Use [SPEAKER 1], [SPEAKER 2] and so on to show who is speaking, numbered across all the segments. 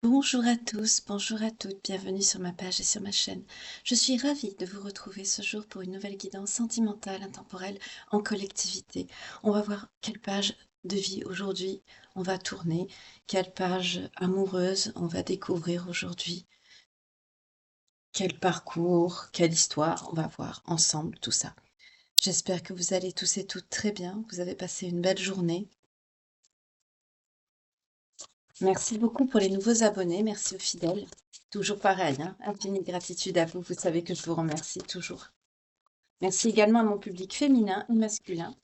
[SPEAKER 1] Bonjour à tous, bonjour à toutes, bienvenue sur ma page et sur ma chaîne. Je suis ravie de vous retrouver ce jour pour une nouvelle guidance sentimentale, intemporelle, en collectivité. On va voir quelle page de vie aujourd'hui on va tourner, quelle page amoureuse on va découvrir aujourd'hui, quel parcours, quelle histoire, on va voir ensemble tout ça. J'espère que vous allez tous et toutes très bien, vous avez passé une belle journée. Merci beaucoup pour les nouveaux abonnés, merci aux fidèles. Toujours pareil, hein, infinie gratitude à vous, vous savez que je vous remercie toujours. Merci également à mon public féminin et masculin.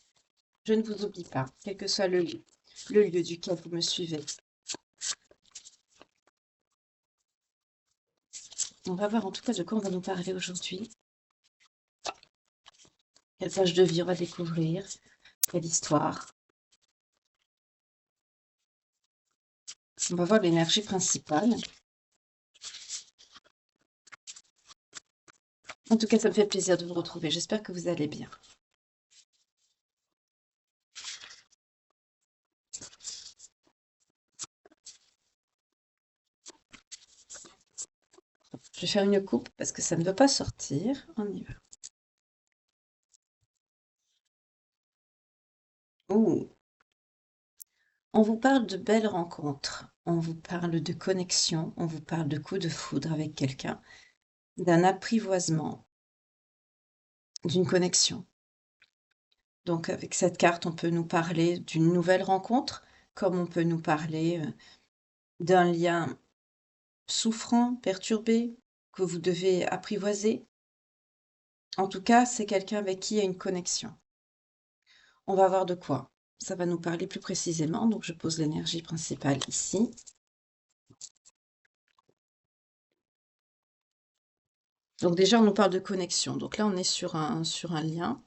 [SPEAKER 1] Je ne vous oublie pas, quel que soit le lieu duquel vous me suivez. On va voir en tout cas de quoi on va nous parler aujourd'hui. Quelle page de vie on va découvrir, quelle histoire. On va voir l'énergie principale. En tout cas, ça me fait plaisir de vous retrouver. J'espère que vous allez bien. Je vais faire une coupe parce que ça ne veut pas sortir. On y va. Ouh. On vous parle de belles rencontres, on vous parle de connexion, on vous parle de coups de foudre avec quelqu'un, d'un apprivoisement, d'une connexion. Donc avec cette carte, on peut nous parler d'une nouvelle rencontre, comme on peut nous parler d'un lien souffrant, perturbé, que vous devez apprivoiser. En tout cas, c'est quelqu'un avec qui il y a une connexion. On va voir de quoi. Ça va nous parler plus précisément, donc je pose l'énergie principale ici. Donc déjà, on nous parle de connexion. Donc là, on est sur un lien.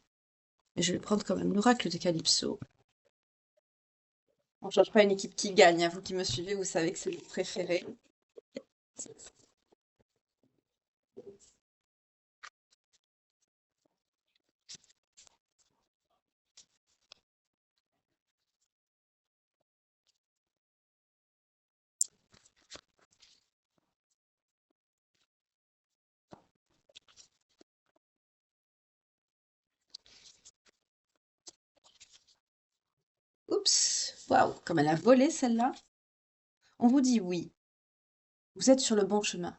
[SPEAKER 1] Et je vais prendre quand même l'oracle de Calypso. On ne change pas une équipe qui gagne. À vous qui me suivez, vous savez que c'est le préféré. Oups, waouh, comme elle a volé celle-là. On vous dit oui, vous êtes sur le bon chemin.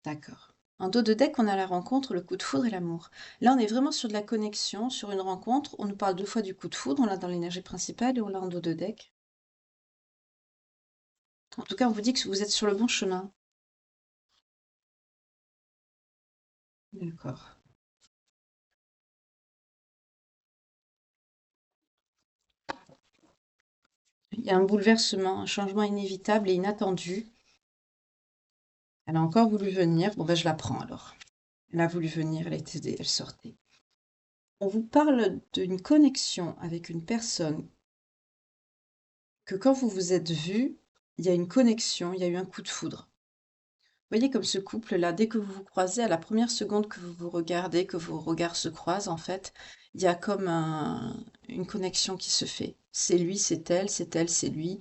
[SPEAKER 1] D'accord. En dos de deck, on a la rencontre, le coup de foudre et l'amour. Là, on est vraiment sur de la connexion, sur une rencontre. On nous parle deux fois du coup de foudre, on l'a dans l'énergie principale et on l'a en dos de deck. En tout cas, on vous dit que vous êtes sur le bon chemin. D'accord. Il y a un bouleversement, un changement inévitable et inattendu. Elle a encore voulu venir. Bon, ben, je la prends alors. Elle a voulu venir, elle sortait. On vous parle d'une connexion avec une personne que quand vous vous êtes vus, il y a une connexion, il y a eu un coup de foudre. Vous voyez comme ce couple-là, dès que vous vous croisez, à la première seconde que vous vous regardez, que vos regards se croisent, en fait, il y a comme une connexion qui se fait. C'est lui, c'est elle, c'est elle, c'est lui.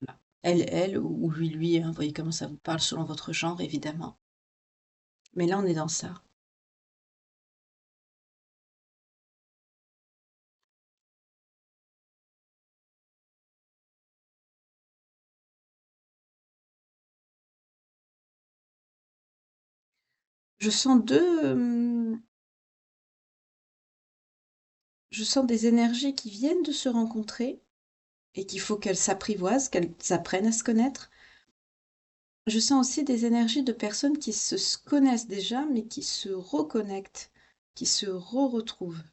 [SPEAKER 1] Voilà. Elle, ou lui, hein, vous voyez comment ça vous parle selon votre genre, évidemment. Mais là, on est dans ça. Je sens je sens des énergies qui viennent de se rencontrer et qu'il faut qu'elles s'apprivoisent, qu'elles apprennent à se connaître. Je sens aussi des énergies de personnes qui se connaissent déjà, mais qui se reconnectent, qui se retrouvent.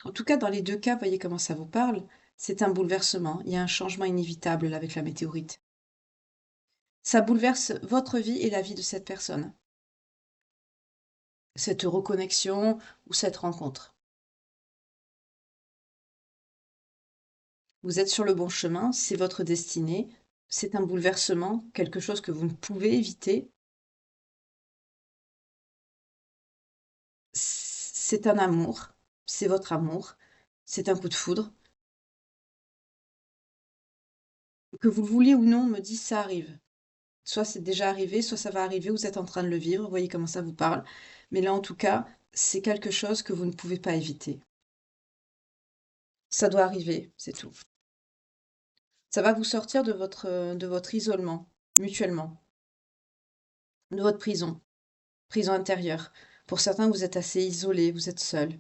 [SPEAKER 1] En tout cas, dans les deux cas, voyez comment ça vous parle, c'est un bouleversement, il y a un changement inévitable là, avec la météorite. Ça bouleverse votre vie et la vie de cette personne, cette reconnexion ou cette rencontre. Vous êtes sur le bon chemin, c'est votre destinée, c'est un bouleversement, quelque chose que vous ne pouvez éviter. C'est un amour, c'est votre amour, c'est un coup de foudre. que vous le vouliez ou non, on me dit ça arrive. Soit c'est déjà arrivé, soit ça va arriver, vous êtes en train de le vivre, vous voyez comment ça vous parle. Mais là, en tout cas, c'est quelque chose que vous ne pouvez pas éviter. Ça doit arriver, c'est tout. Ça va vous sortir de votre isolement, mutuellement, de votre prison, prison intérieure. Pour certains, vous êtes assez isolés, vous êtes seuls.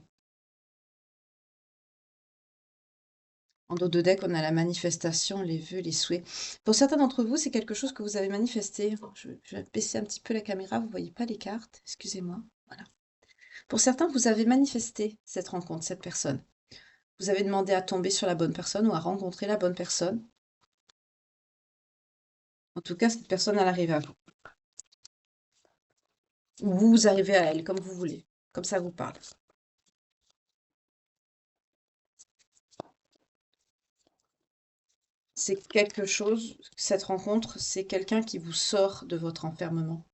[SPEAKER 1] En dos de deck, on a la manifestation, les vœux, les souhaits. Pour certains d'entre vous, c'est quelque chose que vous avez manifesté. Je vais baisser un petit peu la caméra, vous voyez pas les cartes, excusez-moi. Voilà. Pour certains, vous avez manifesté cette rencontre, cette personne. Vous avez demandé à tomber sur la bonne personne ou à rencontrer la bonne personne. En tout cas, cette personne, elle arrive à vous. Ou vous arrivez à elle, comme vous voulez. Comme ça vous parle. C'est quelque chose, cette rencontre, c'est quelqu'un qui vous sort de votre enfermement.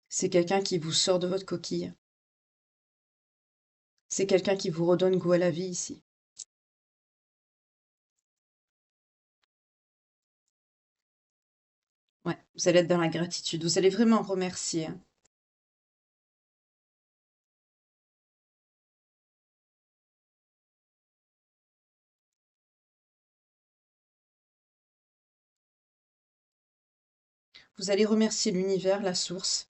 [SPEAKER 1] C'est quelqu'un qui vous sort de votre coquille. C'est quelqu'un qui vous redonne goût à la vie ici. Ouais, vous allez être dans la gratitude. Vous allez vraiment remercier, hein. Vous allez remercier l'univers, la source,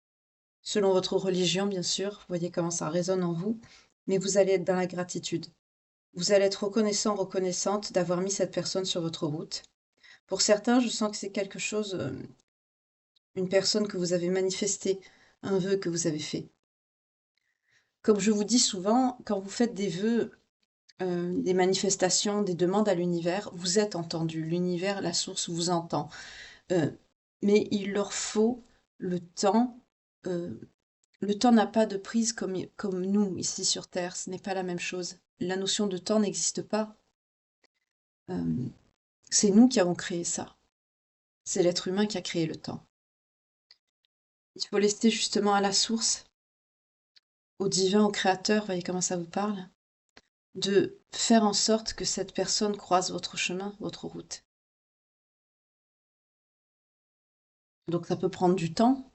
[SPEAKER 1] selon votre religion, bien sûr. Vous voyez comment ça résonne en vous. Mais vous allez être dans la gratitude. Vous allez être reconnaissant, reconnaissante d'avoir mis cette personne sur votre route. Pour certains, je sens que c'est quelque chose, une personne que vous avez manifesté, un vœu que vous avez fait. Comme je vous dis souvent, quand vous faites des vœux, des manifestations, des demandes à l'univers, vous êtes entendu. L'univers, la source vous entend. Euh, mais il leur faut le temps. euh, le temps n'a pas de prise comme nous, ici sur Terre. Ce n'est pas la même chose. La notion de temps n'existe pas. Euh, c'est nous qui avons créé ça. C'est l'être humain qui a créé le temps. Il faut laisser justement à la source, au divin, au créateur, voyez comment ça vous parle, de faire en sorte que cette personne croise votre chemin, votre route. Donc ça peut prendre du temps,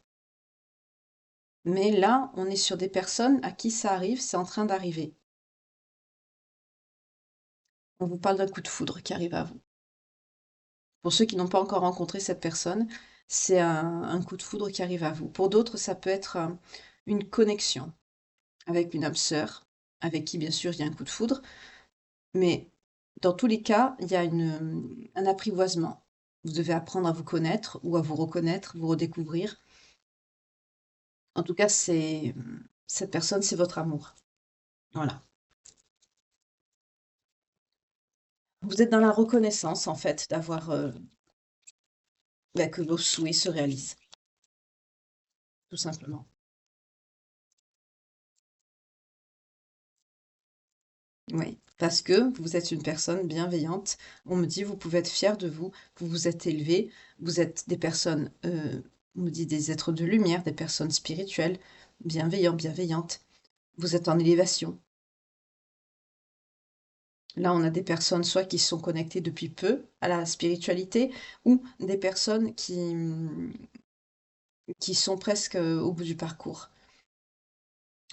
[SPEAKER 1] mais là, on est sur des personnes à qui ça arrive, c'est en train d'arriver. On vous parle d'un coup de foudre qui arrive à vous. Pour ceux qui n'ont pas encore rencontré cette personne, c'est un coup de foudre qui arrive à vous. Pour d'autres, ça peut être une connexion avec une âme sœur, avec qui bien sûr il y a un coup de foudre, mais dans tous les cas, il y a un apprivoisement. Vous devez apprendre à vous connaître ou à vous reconnaître, vous redécouvrir. En tout cas, cette personne, c'est votre amour. Voilà. Vous êtes dans la reconnaissance, en fait, d'avoir que vos souhaits se réalisent, tout simplement. Oui, parce que vous êtes une personne bienveillante. On me dit, vous pouvez être fier de vous, vous vous êtes élevé, vous êtes des personnes, on me dit des êtres de lumière, des personnes spirituelles, bienveillants, bienveillantes. Vous êtes en élévation. Là, on a des personnes soit qui sont connectées depuis peu à la spiritualité, ou des personnes qui sont presque au bout du parcours.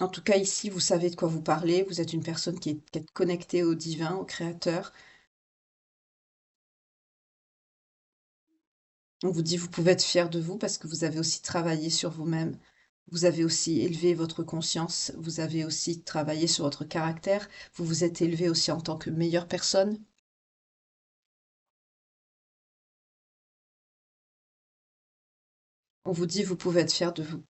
[SPEAKER 1] En tout cas, ici, vous savez de quoi vous parlez, vous êtes une personne qui est connectée au divin, au créateur. On vous dit, vous pouvez être fier de vous parce que vous avez aussi travaillé sur vous-même. Vous avez aussi élevé votre conscience, vous avez aussi travaillé sur votre caractère, vous vous êtes élevé aussi en tant que meilleure personne. On vous dit, vous pouvez être fier de vous.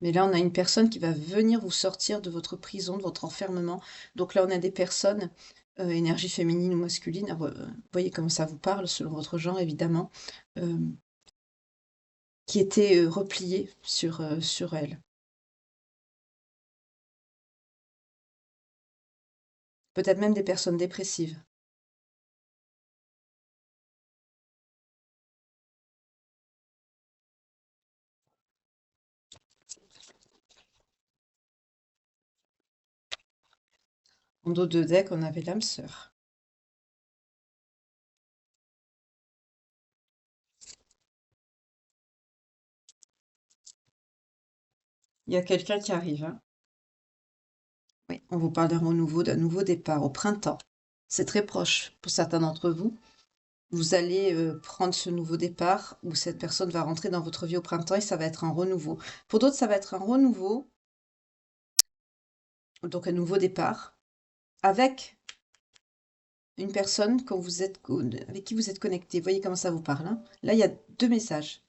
[SPEAKER 1] Mais là, on a une personne qui va venir vous sortir de votre prison, de votre enfermement. Donc là, on a des personnes, énergie féminine ou masculine. Vous voyez comment ça vous parle, selon votre genre, évidemment, euh, qui étaient repliées sur elles. Peut-être même des personnes dépressives. En dos de deck, on avait l'âme sœur. Il y a quelqu'un qui arrive, hein. Oui, on vous parle d'un renouveau, d'un nouveau départ au printemps. C'est très proche pour certains d'entre vous. Vous allez prendre ce nouveau départ où cette personne va rentrer dans votre vie au printemps et ça va être un renouveau. Pour d'autres, ça va être un renouveau, donc un nouveau départ, avec une personne avec qui vous êtes connecté. Voyez comment ça vous parle, hein. Là, il y a 2 messages.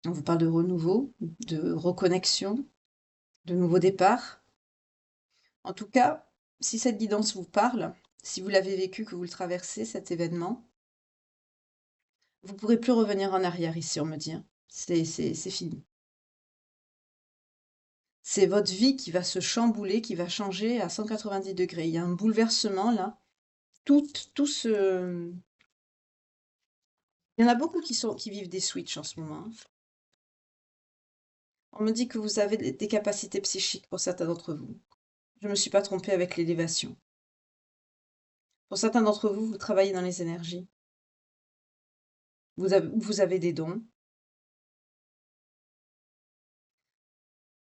[SPEAKER 1] On vous parle de renouveau, de reconnexion, de nouveau départ. En tout cas, si cette guidance vous parle, si vous l'avez vécu, que vous le traversez, cet événement, vous ne pourrez plus revenir en arrière ici, on me dit, hein. C'est fini. C'est votre vie qui va se chambouler, qui va changer à 190 degrés. Il y a un bouleversement là. Tout ce... Il y en a beaucoup qui vivent des switches en ce moment, hein. On me dit que vous avez des capacités psychiques pour certains d'entre vous. Je ne me suis pas trompée avec l'élévation. Pour certains d'entre vous, vous travaillez dans les énergies. Vous avez des dons.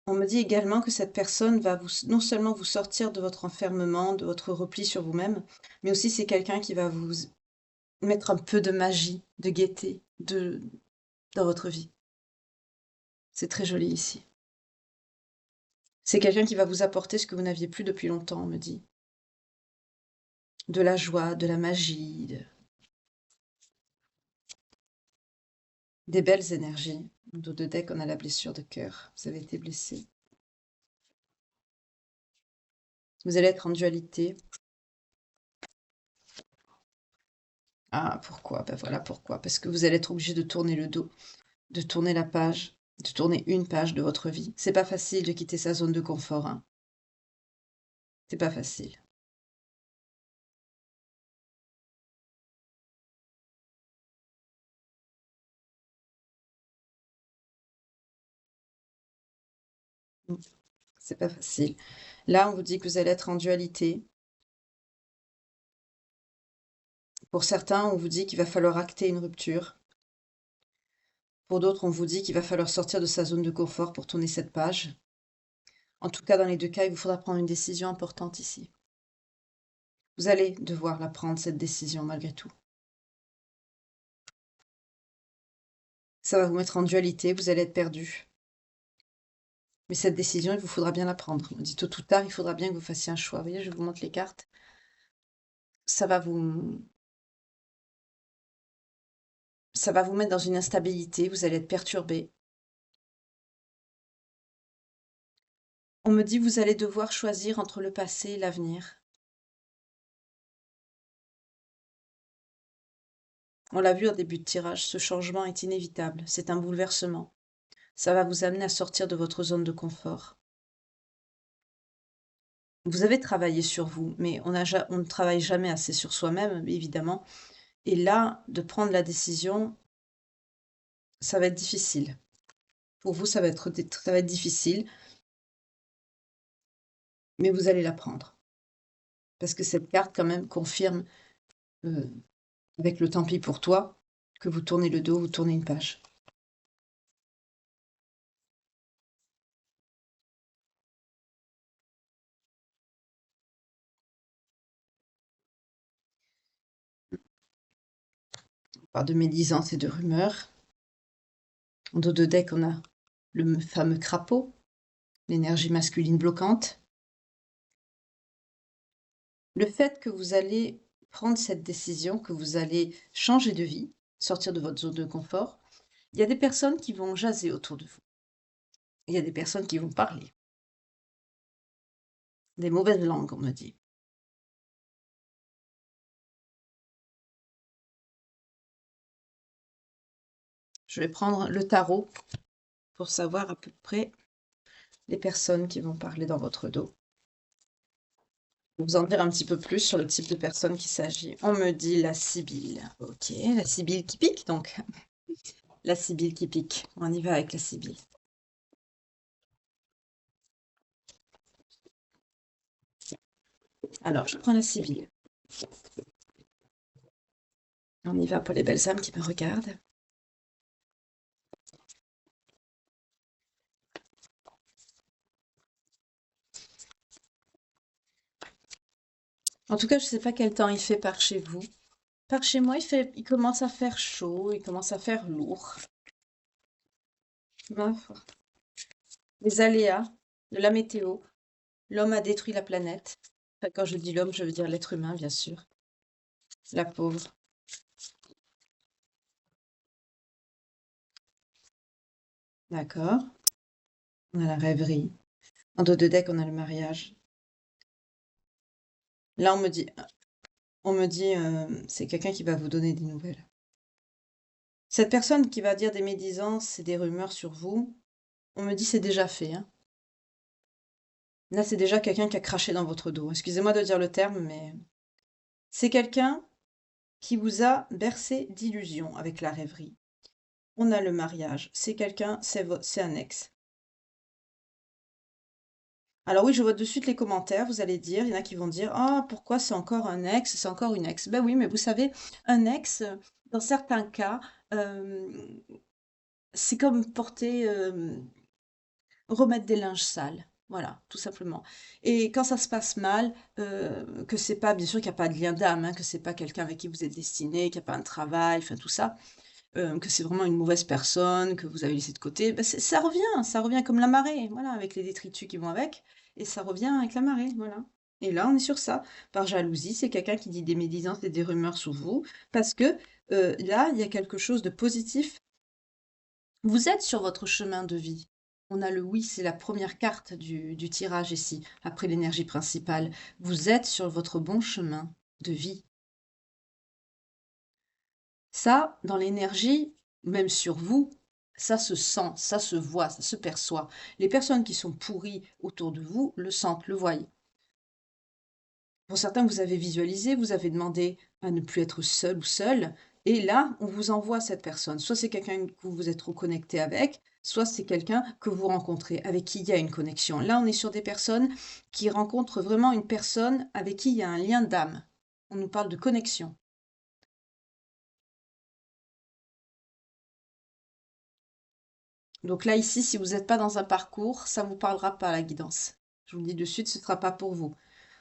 [SPEAKER 1] On me dit également que cette personne va non seulement vous sortir de votre enfermement, de votre repli sur vous-même, mais aussi c'est quelqu'un qui va vous mettre un peu de magie, de gaieté, dans votre vie. C'est très joli ici. C'est quelqu'un qui va vous apporter ce que vous n'aviez plus depuis longtemps, on me dit. De la joie, de la magie, des belles énergies. Au dos de deck, on a la blessure de cœur. Vous avez été blessé. Vous allez être en dualité. Ah, pourquoi? Ben voilà pourquoi. Parce que vous allez être obligé de tourner le dos, de tourner la page, de tourner une page de votre vie. C'est pas facile de quitter sa zone de confort, hein. C'est pas facile. Mm. C'est pas facile. Là, on vous dit que vous allez être en dualité. Pour certains, on vous dit qu'il va falloir acter une rupture. Pour d'autres, on vous dit qu'il va falloir sortir de sa zone de confort pour tourner cette page. En tout cas, dans les deux cas, il vous faudra prendre une décision importante ici. Vous allez devoir la prendre, cette décision, malgré tout. Ça va vous mettre en dualité, vous allez être perdu. Mais cette décision, il vous faudra bien la prendre. On dit tôt ou tard, il faudra bien que vous fassiez un choix. Vous voyez, je vous montre les cartes. Ça va vous mettre dans une instabilité, vous allez être perturbé. On me dit vous allez devoir choisir entre le passé et l'avenir. On l'a vu au début de tirage, ce changement est inévitable, c'est un bouleversement. Ça va vous amener à sortir de votre zone de confort. Vous avez travaillé sur vous, mais on ne travaille jamais assez sur soi-même, évidemment. Et là, de prendre la décision, ça va être difficile. Pour vous, ça va être difficile, mais vous allez la prendre. Parce que cette carte, quand même, confirme, avec le tant pis pour toi, que vous tournez le dos, vous tournez une page. On parle de médisance et de rumeurs. En dos de deck, on a le fameux crapaud, l'énergie masculine bloquante. Le fait que vous allez prendre cette décision, que vous allez changer de vie, sortir de votre zone de confort, il y a des personnes qui vont jaser autour de vous. Il y a des personnes qui vont parler. Des mauvaises langues, on me dit. Je vais prendre le tarot pour savoir à peu près les personnes qui vont parler dans votre dos. Je vais vous en dire un petit peu plus sur le type de personne qu'il s'agit. On me dit la Sibylle. Ok, la Sibylle qui pique donc. La Sibylle qui pique. On y va avec la Sibylle. Alors, je prends la civile. On y va pour les belles âmes qui me regardent. En tout cas, je ne sais pas quel temps il fait par chez vous. Par chez moi, il commence à faire chaud, il commence à faire lourd. Ma foi. Les aléas de la météo. L'homme a détruit la planète. Enfin, quand je dis l'homme, je veux dire l'être humain, bien sûr. La pauvre. D'accord. On a la rêverie. En dos de deck, on a le mariage. Là, on me dit, c'est quelqu'un qui va vous donner des nouvelles. Cette personne qui va dire des médisances et des rumeurs sur vous, on me dit c'est déjà fait, hein. Là, c'est déjà quelqu'un qui a craché dans votre dos. Excusez-moi de dire le terme, mais c'est quelqu'un qui vous a bercé d'illusions avec la rêverie. On a le mariage. C'est quelqu'un, c'est un ex. Alors oui, je vois de suite les commentaires, vous allez dire, il y en a qui vont dire, ah, pourquoi c'est encore un ex, c'est encore une ex. Ben oui, mais vous savez, un ex, dans certains cas, euh, c'est comme porter, remettre des linges sales. Voilà, tout simplement. Et quand ça se passe mal, que c'est pas, bien sûr qu'il n'y a pas de lien d'âme, hein, que c'est pas quelqu'un avec qui vous êtes destiné, qu'il n'y a pas un travail, enfin tout ça, que c'est vraiment une mauvaise personne, que vous avez laissé de côté, ben ça revient comme la marée, voilà, avec les détritus qui vont avec, et ça revient avec la marée, voilà. Et là, on est sur ça. Par jalousie, c'est quelqu'un qui dit des médisances et des rumeurs sur vous, parce que là, il y a quelque chose de positif. Vous êtes sur votre chemin de vie. On a le oui, c'est la première carte du tirage ici, après l'énergie principale. Vous êtes sur votre bon chemin de vie. Ça, dans l'énergie, même sur vous, ça se sent, ça se voit, ça se perçoit. Les personnes qui sont pourries autour de vous le sentent, le voient. Pour certains, vous avez visualisé, vous avez demandé à ne plus être seul ou seule, et là, on vous envoie cette personne. Soit c'est quelqu'un que vous êtes reconnecté avec, soit c'est quelqu'un que vous rencontrez, avec qui il y a une connexion. Là, on est sur des personnes qui rencontrent vraiment une personne avec qui il y a un lien d'âme. On nous parle de connexion. Donc là, ici, si vous n'êtes pas dans un parcours, ça ne vous parlera pas, la guidance. Je vous le dis de suite, ce ne sera pas pour vous.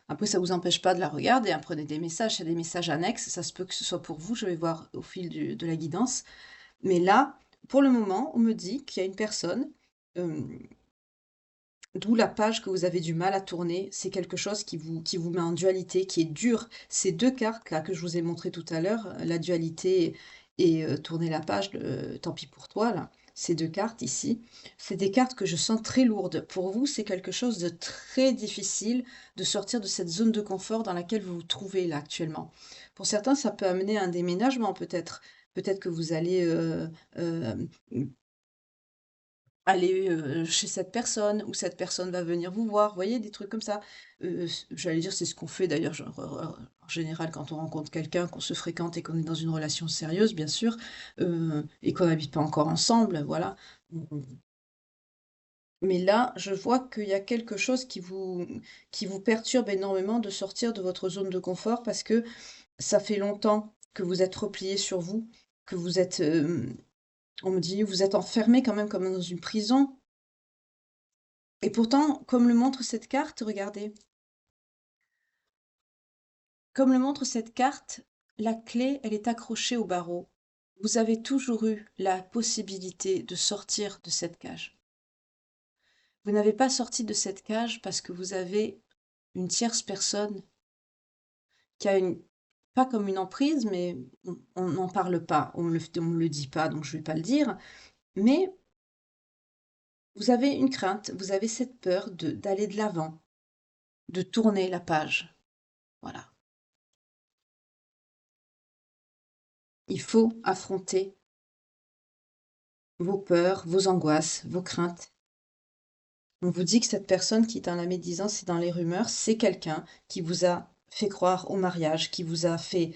[SPEAKER 1] Après, ça ne vous empêche pas de la regarder, hein, prenez des messages, il y a des messages annexes, ça se peut que ce soit pour vous, je vais voir au fil de la guidance. Mais là, pour le moment, on me dit qu'il y a une personne, euh, d'où la page que vous avez du mal à tourner, c'est quelque chose qui vous met en dualité, qui est dur. Ces deux cartes-là que je vous ai montrées tout à l'heure, la dualité et tourner la page, tant pis pour toi, là, ces deux cartes ici, c'est des cartes que je sens très lourdes. Pour vous, c'est quelque chose de très difficile de sortir de cette zone de confort dans laquelle vous vous trouvez là actuellement. Pour certains, ça peut amener à un déménagement peut-être. Peut-être que vous allez euh, aller, chez cette personne ou cette personne va venir vous voir, vous voyez? Des trucs comme ça. J'allais dire, c'est ce qu'on fait d'ailleurs, genre, en général quand on rencontre quelqu'un, qu'on se fréquente et qu'on est dans une relation sérieuse, bien sûr, et qu'on n'habite pas encore ensemble, voilà. Mais là, je vois qu'il y a quelque chose qui vous perturbe énormément de sortir de votre zone de confort parce que ça fait longtemps que vous êtes replié sur vous, que vous êtes, on me dit: «Vous êtes enfermé quand même comme dans une prison». Et pourtant, comme le montre cette carte, regardez, comme le montre cette carte, la clé, elle est accrochée au barreau. Vous avez toujours eu la possibilité de sortir de cette cage. Vous n'avez pas sorti de cette cage parce que vous avez une tierce personne qui a une, pas comme une emprise, mais on n'en parle pas, on me le dit pas, donc je vais pas le dire, mais vous avez une crainte, vous avez cette peur d'aller de l'avant, de tourner la page. Voilà. Il faut affronter vos peurs, vos angoisses, vos craintes. On vous dit que cette personne qui est dans la médisance et dans les rumeurs, c'est quelqu'un qui vous a fait croire au mariage, qui vous a fait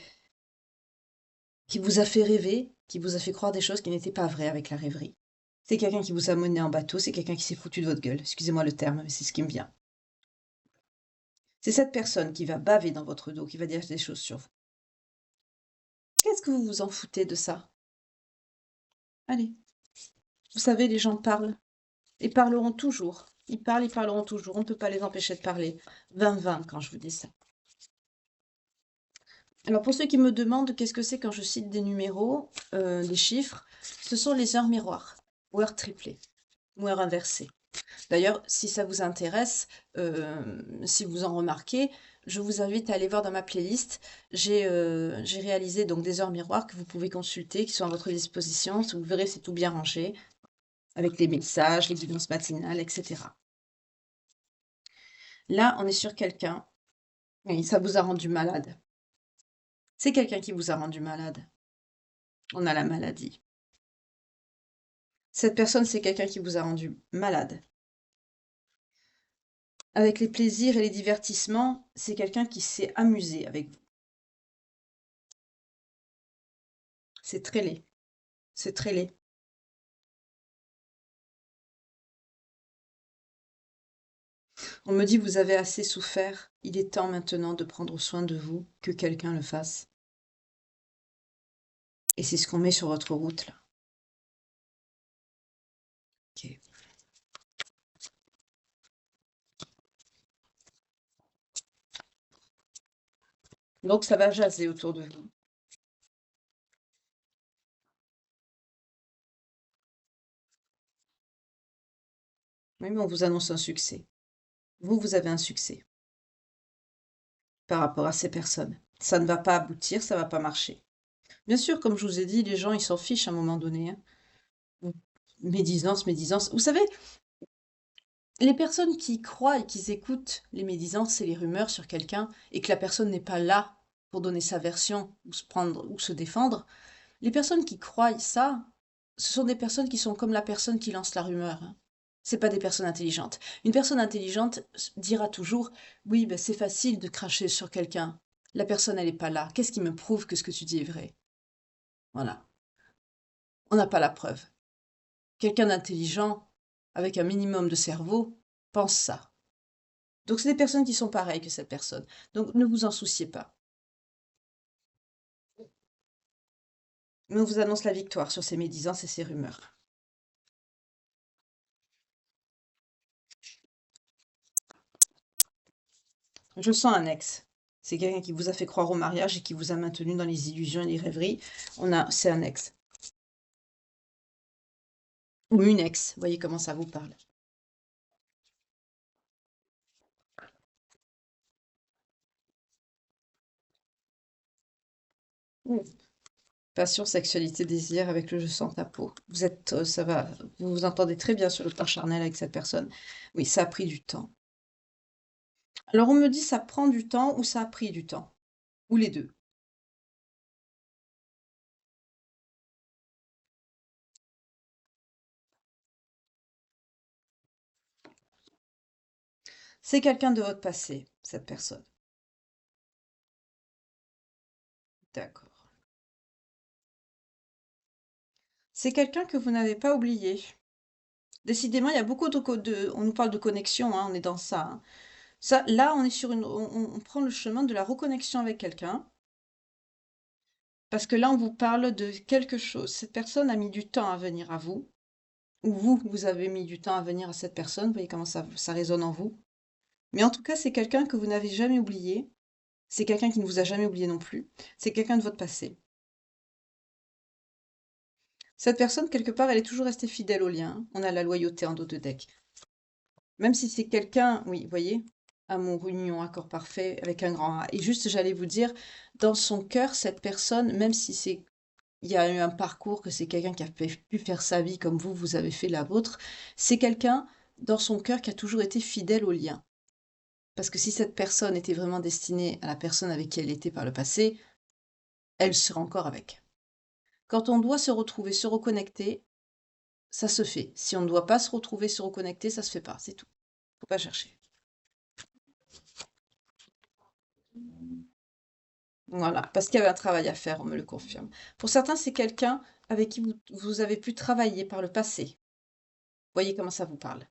[SPEAKER 1] rêver, qui vous a fait croire des choses qui n'étaient pas vraies avec la rêverie. C'est quelqu'un qui vous a mené en bateau, c'est quelqu'un qui s'est foutu de votre gueule. Excusez-moi le terme, mais c'est ce qui me vient. C'est cette personne qui va baver dans votre dos, qui va dire des choses sur vous. Qu'est-ce que vous vous en foutez de ça? Allez, vous savez, les gens parlent et parleront toujours. Ils parlent, ils parleront toujours. On ne peut pas les empêcher de parler. 20-20 quand je vous dis ça. Alors pour ceux qui me demandent qu'est-ce que c'est quand je cite des numéros, des chiffres, ce sont les heures miroirs, ou heures triplées, ou heures inversées. D'ailleurs, si ça vous intéresse, si vous en remarquez, je vous invite à aller voir dans ma playlist. J'ai réalisé donc des heures miroirs que vous pouvez consulter, qui sont à votre disposition. Vous verrez, c'est tout bien rangé, avec les messages, les guidances matinales, etc. Là, on est sur quelqu'un, et ça vous a rendu malade. C'est quelqu'un qui vous a rendu malade. On a la maladie. Cette personne, c'est quelqu'un qui vous a rendu malade. Avec les plaisirs et les divertissements, c'est quelqu'un qui s'est amusé avec vous. C'est très laid. C'est très laid. On me dit, vous avez assez souffert. Il est temps maintenant de prendre soin de vous, que quelqu'un le fasse. Et c'est ce qu'on met sur votre route, là. Ok. Donc ça va jaser autour de vous. Oui, mais on vous annonce un succès. Vous avez un succès par rapport à ces personnes. Ça ne va pas aboutir, ça ne va pas marcher. Bien sûr, comme je vous ai dit, les gens, ils s'en fichent à un moment donné, hein. Médisance, médisance. Vous savez, les personnes qui croient et qui écoutent les médisances et les rumeurs sur quelqu'un et que la personne n'est pas là pour donner sa version ou se prendre ou se défendre, les personnes qui croient ça, ce sont des personnes qui sont comme la personne qui lance la rumeur, hein. C'est pas des personnes intelligentes. Une personne intelligente dira toujours: oui, ben c'est facile de cracher sur quelqu'un. La personne, elle n'est pas là. Qu'est-ce qui me prouve que ce que tu dis est vrai? Voilà. On n'a pas la preuve. Quelqu'un d'intelligent, avec un minimum de cerveau, pense ça. Donc c'est des personnes qui sont pareilles que cette personne. Donc ne vous en souciez pas. Mais on vous annonce la victoire sur ces médisances et ces rumeurs. Je sens un ex. C'est quelqu'un qui vous a fait croire au mariage et qui vous a maintenu dans les illusions et les rêveries. C'est un ex. Ou une ex. Vous voyez comment ça vous parle. Mm. Passion, sexualité, désir avec le je sens ta peau. Vous êtes, ça va, vous vous entendez très bien sur le plan charnel avec cette personne. Oui, ça a pris du temps. Alors on me dit ça prend du temps ou ça a pris du temps. Ou les deux. C'est quelqu'un de votre passé, cette personne. D'accord. C'est quelqu'un que vous n'avez pas oublié. Décidément, il y a beaucoup on nous parle de connexion, hein, on est dans ça, hein. Ça, là, on est sur on prend le chemin de la reconnexion avec quelqu'un, parce que là, on vous parle de quelque chose. Cette personne a mis du temps à venir à vous, ou vous avez mis du temps à venir à cette personne. Vous voyez comment ça résonne en vous. Mais en tout cas, c'est quelqu'un que vous n'avez jamais oublié. C'est quelqu'un qui ne vous a jamais oublié non plus. C'est quelqu'un de votre passé. Cette personne, quelque part, elle est toujours restée fidèle au lien. On a la loyauté en dos de deck. Même si c'est quelqu'un, oui, vous voyez, amour, union, accord parfait, avec un grand A. Et juste, j'allais vous dire, dans son cœur, cette personne, même si il y a eu un parcours, que c'est quelqu'un qui a pu faire sa vie comme vous avez fait la vôtre, c'est quelqu'un, dans son cœur, qui a toujours été fidèle au lien. Parce que si cette personne était vraiment destinée à la personne avec qui elle était par le passé, elle sera encore avec. Quand on doit se retrouver, se reconnecter, ça se fait. Si on ne doit pas se retrouver, se reconnecter, ça se fait pas, c'est tout. Faut pas chercher. Voilà, parce qu'il y avait un travail à faire, on me le confirme. Pour certains, c'est quelqu'un avec qui vous avez pu travailler par le passé. Voyez comment ça vous parle.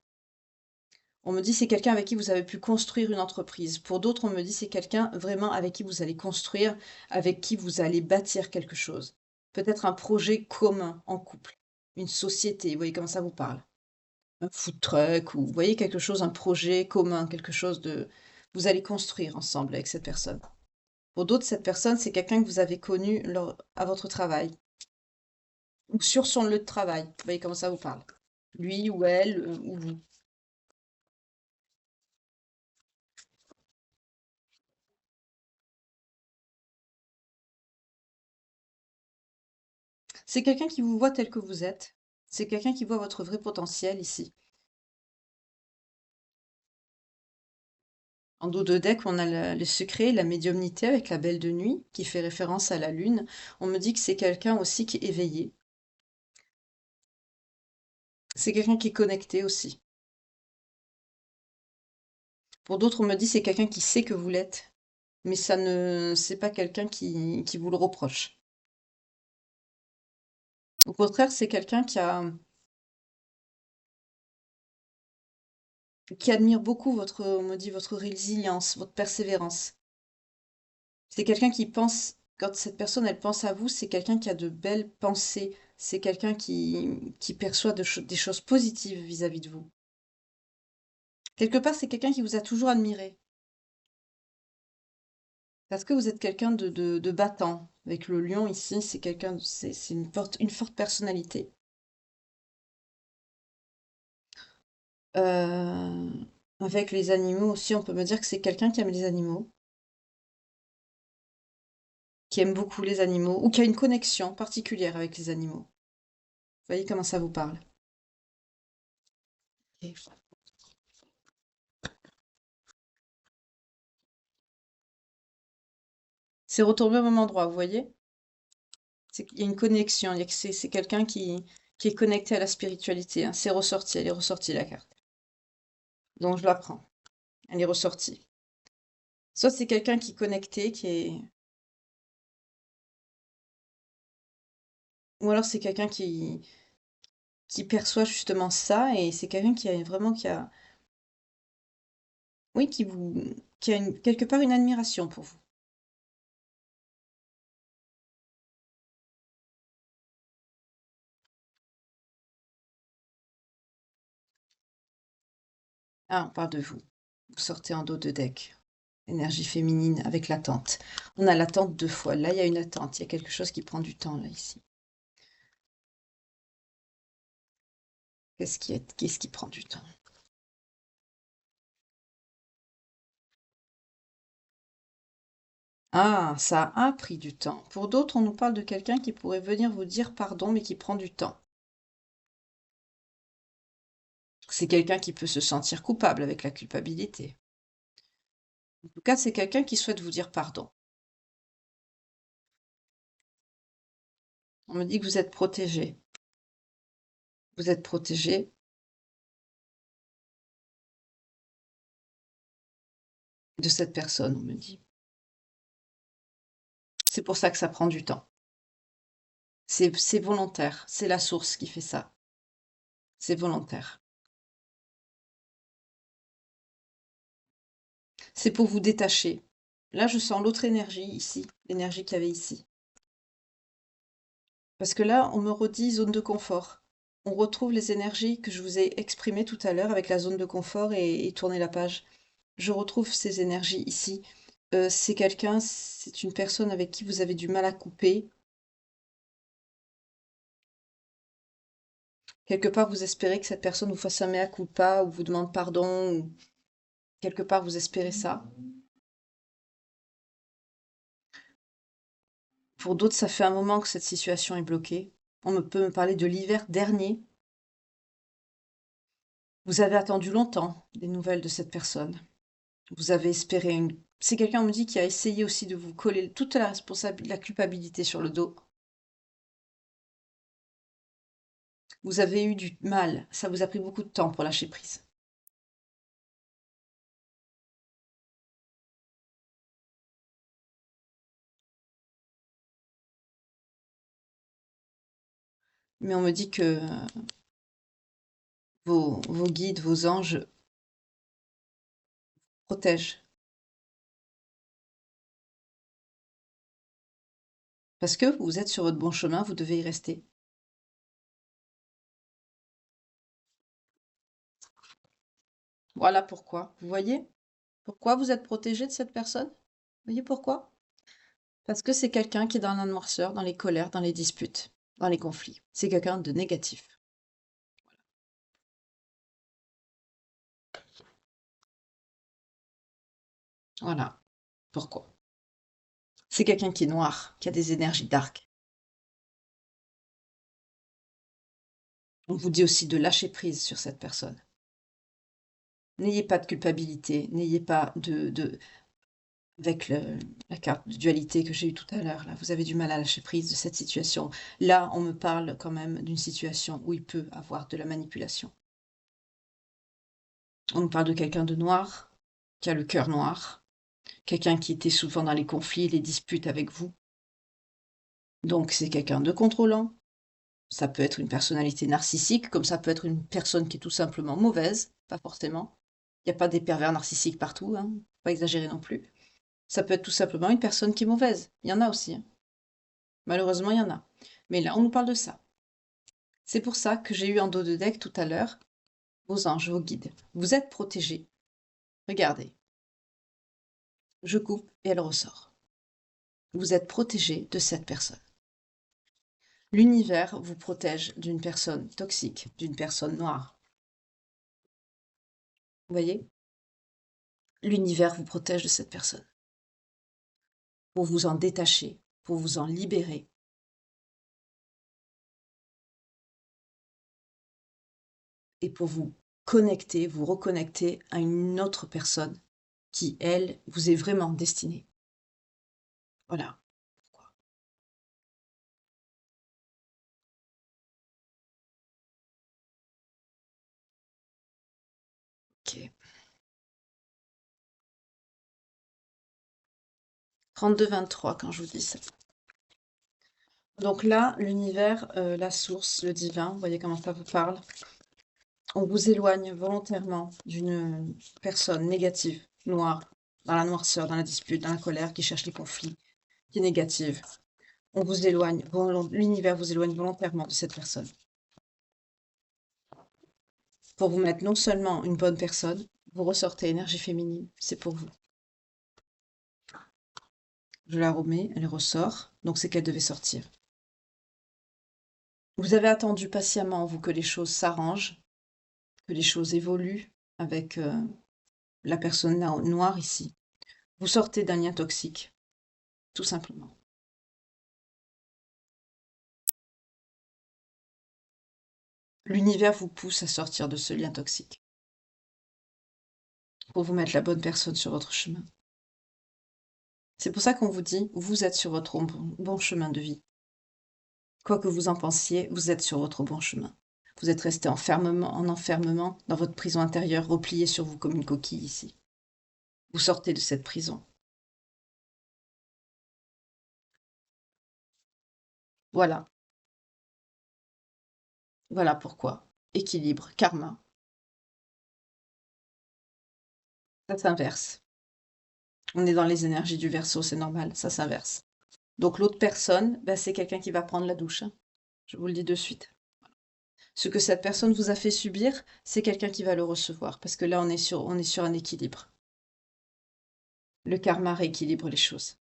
[SPEAKER 1] On me dit c'est quelqu'un avec qui vous avez pu construire une entreprise. Pour d'autres, on me dit c'est quelqu'un vraiment avec qui vous allez construire, avec qui vous allez bâtir quelque chose. Peut-être un projet commun en couple, une société, vous voyez comment ça vous parle? Un food truck ou vous voyez quelque chose, un projet commun, quelque chose de vous allez construire ensemble avec cette personne. Pour d'autres, cette personne, c'est quelqu'un que vous avez connu à votre travail ou sur son lieu de travail. Vous voyez comment ça vous parle? Lui ou elle, ou vous. C'est quelqu'un qui vous voit tel que vous êtes. C'est quelqu'un qui voit votre vrai potentiel ici. En dos de deck, on a le secret, la médiumnité avec la belle de nuit, qui fait référence à la lune. On me dit que c'est quelqu'un aussi qui est éveillé. C'est quelqu'un qui est connecté aussi. Pour d'autres, on me dit c'est quelqu'un qui sait que vous l'êtes, mais ça ne c'est pas quelqu'un qui vous le reproche. Au contraire, c'est quelqu'un qui admire beaucoup votre, on me dit, votre résilience, votre persévérance. C'est quelqu'un qui pense, quand cette personne, elle pense à vous, c'est quelqu'un qui a de belles pensées. C'est quelqu'un qui perçoit des choses positives vis-à-vis de vous. Quelque part, c'est quelqu'un qui vous a toujours admiré. Parce que vous êtes quelqu'un de battant. Avec le lion ici, c'est quelqu'un, c'est une forte personnalité. Euh, Avec les animaux aussi, on peut me dire que c'est quelqu'un qui aime les animaux, qui aime beaucoup les animaux, ou qui a une connexion particulière avec les animaux. Vous voyez comment ça vous parle? Ok. C'est retombé au même endroit, vous voyez? C'est qu'il y a une connexion, il y a que c'est quelqu'un qui est connecté à la spiritualité, hein. C'est ressorti, elle est ressortie la carte. Donc je la prends, elle est ressortie. Soit c'est quelqu'un qui est connecté, ou alors c'est quelqu'un qui perçoit justement ça, et c'est quelqu'un qui a vraiment, oui, qui a quelque part une admiration pour vous. Ah, on parle de vous. Vous sortez en dos de deck. Énergie féminine avec l'attente. On a l'attente deux fois. Là, il y a une attente. Il y a quelque chose qui prend du temps, là, ici. Qu'est-ce qui prend du temps? Ah, ça a pris du temps. Pour d'autres, on nous parle de quelqu'un qui pourrait venir vous dire pardon, mais qui prend du temps. C'est quelqu'un qui peut se sentir coupable avec la culpabilité. En tout cas, c'est quelqu'un qui souhaite vous dire pardon. On me dit que vous êtes protégé. Vous êtes protégé de cette personne, on me dit. C'est pour ça que ça prend du temps. C'est volontaire. C'est la source qui fait ça. C'est volontaire. C'est pour vous détacher. Là, je sens l'autre énergie ici, l'énergie qu'il y avait ici. Parce que là, on me redit zone de confort. On retrouve les énergies que je vous ai exprimées tout à l'heure avec la zone de confort et tourner la page. Je retrouve ces énergies ici. C'est une personne avec qui vous avez du mal à couper. Quelque part, vous espérez que cette personne vous fasse un mea culpa ou vous demande pardon. Ou quelque part, vous espérez ça. Pour d'autres, ça fait un moment que cette situation est bloquée. Peut me parler de l'hiver dernier. Vous avez attendu longtemps des nouvelles de cette personne. Vous avez espéré une... C'est quelqu'un, on me dit, qui a essayé aussi de vous coller toute la responsabilité, la culpabilité sur le dos. Vous avez eu du mal. Ça vous a pris beaucoup de temps pour lâcher prise. Mais on me dit que vos guides, vos anges protège. Parce que vous êtes sur votre bon chemin, vous devez y rester. Voilà pourquoi. Vous voyez? Pourquoi vous êtes protégé de cette personne? Vous voyez pourquoi? Parce que c'est quelqu'un qui est dans la noirceur, dans les colères, dans les disputes, dans les conflits. C'est quelqu'un de négatif. Voilà pourquoi. C'est quelqu'un qui est noir, qui a des énergies dark. On vous dit aussi de lâcher prise sur cette personne. N'ayez pas de culpabilité, n'ayez pas avec la carte de dualité que j'ai eue tout à l'heure, là, vous avez du mal à lâcher prise de cette situation. Là, on me parle quand même d'une situation où il peut avoir de la manipulation. On nous parle de quelqu'un de noir, qui a le cœur noir, quelqu'un qui était souvent dans les conflits, les disputes avec vous. Donc c'est quelqu'un de contrôlant. Ça peut être une personnalité narcissique, comme ça peut être une personne qui est tout simplement mauvaise, pas forcément. Il n'y a pas des pervers narcissiques partout, hein, faut pas exagérer non plus. Ça peut être tout simplement une personne qui est mauvaise. Il y en a aussi, hein. Malheureusement, il y en a. Mais là, on nous parle de ça. C'est pour ça que j'ai eu en dos de deck tout à l'heure vos anges, vos guides. Vous êtes protégés. Regardez. Je coupe et elle ressort. Vous êtes protégés de cette personne. L'univers vous protège d'une personne toxique, d'une personne noire. Vous voyez? L'univers vous protège de cette personne. Pour vous en détacher, pour vous en libérer. Et pour vous connecter, vous reconnecter à une autre personne qui, elle, vous est vraiment destinée. Voilà. Ok. 32-23 quand je vous dis ça. Donc là, l'univers, la source, le divin, vous voyez comment ça vous parle? On vous éloigne volontairement d'une personne négative, noire, dans la noirceur, dans la dispute, dans la colère, qui cherche les conflits, qui est négative. On vous éloigne, l'univers vous éloigne volontairement de cette personne. Pour vous mettre non seulement une bonne personne, vous ressortez énergie féminine, c'est pour vous. Je la remets, elle ressort, donc c'est qu'elle devait sortir. Vous avez attendu patiemment, vous, que les choses s'arrangent, que les choses évoluent avec la personne noire ici. Vous sortez d'un lien toxique, tout simplement. L'univers vous pousse à sortir de ce lien toxique pour vous mettre la bonne personne sur votre chemin. C'est pour ça qu'on vous dit, vous êtes sur votre bon chemin de vie. Quoi que vous en pensiez, vous êtes sur votre bon chemin. Vous êtes resté en enfermement dans votre prison intérieure, replié sur vous comme une coquille ici. Vous sortez de cette prison. Voilà. Voilà pourquoi. Équilibre, karma, ça s'inverse. On est dans les énergies du Verseau, c'est normal, ça s'inverse. Donc l'autre personne, ben, c'est quelqu'un qui va prendre la douche, hein. Je vous le dis de suite. Ce que cette personne vous a fait subir, c'est quelqu'un qui va le recevoir, parce que là, on est sur un équilibre. Le karma rééquilibre les choses.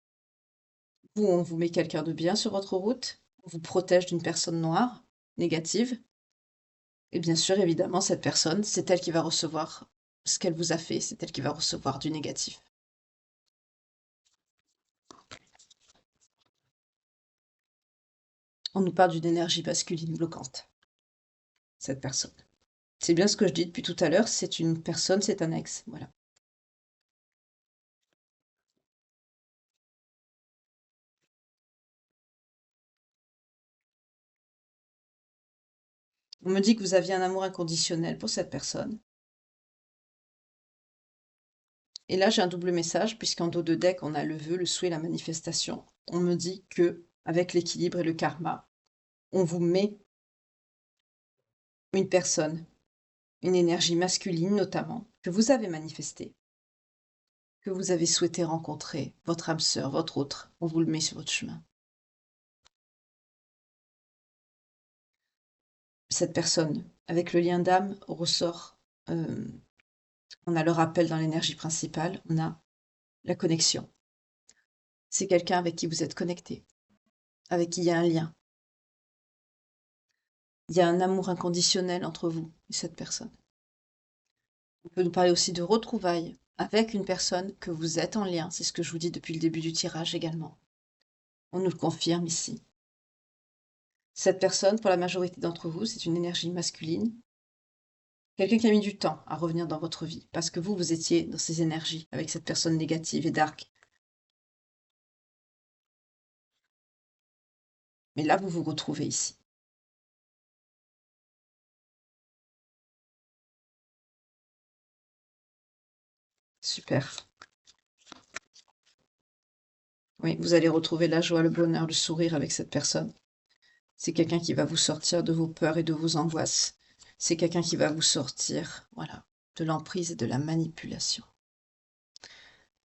[SPEAKER 1] Vous, on vous met quelqu'un de bien sur votre route, on vous protège d'une personne noire, négative, et bien sûr, évidemment, cette personne, c'est elle qui va recevoir ce qu'elle vous a fait, c'est elle qui va recevoir du négatif. On nous parle d'une énergie masculine bloquante, cette personne. C'est bien ce que je dis depuis tout à l'heure, c'est une personne, c'est un ex, voilà. On me dit que vous aviez un amour inconditionnel pour cette personne. Et là, j'ai un double message, puisqu'en dos de deck, on a le vœu, le souhait, la manifestation. On me dit que, avec l'équilibre et le karma, on vous met une personne, une énergie masculine notamment, que vous avez manifestée, que vous avez souhaité rencontrer, votre âme sœur, votre autre, on vous le met sur votre chemin. Cette personne, avec le lien d'âme, ressort, on a le rappel dans l'énergie principale, on a la connexion. C'est quelqu'un avec qui vous êtes connecté, avec qui il y a un lien. Il y a un amour inconditionnel entre vous et cette personne. On peut nous parler aussi de retrouvailles avec une personne que vous êtes en lien, c'est ce que je vous dis depuis le début du tirage également. On nous le confirme ici. Cette personne, pour la majorité d'entre vous, c'est une énergie masculine. Quelqu'un qui a mis du temps à revenir dans votre vie, parce que vous étiez dans ces énergies avec cette personne négative et dark. Mais là, vous vous retrouvez ici. Super. Oui, vous allez retrouver la joie, le bonheur, le sourire avec cette personne. C'est quelqu'un qui va vous sortir de vos peurs et de vos angoisses. C'est quelqu'un qui va vous sortir, voilà, de l'emprise et de la manipulation.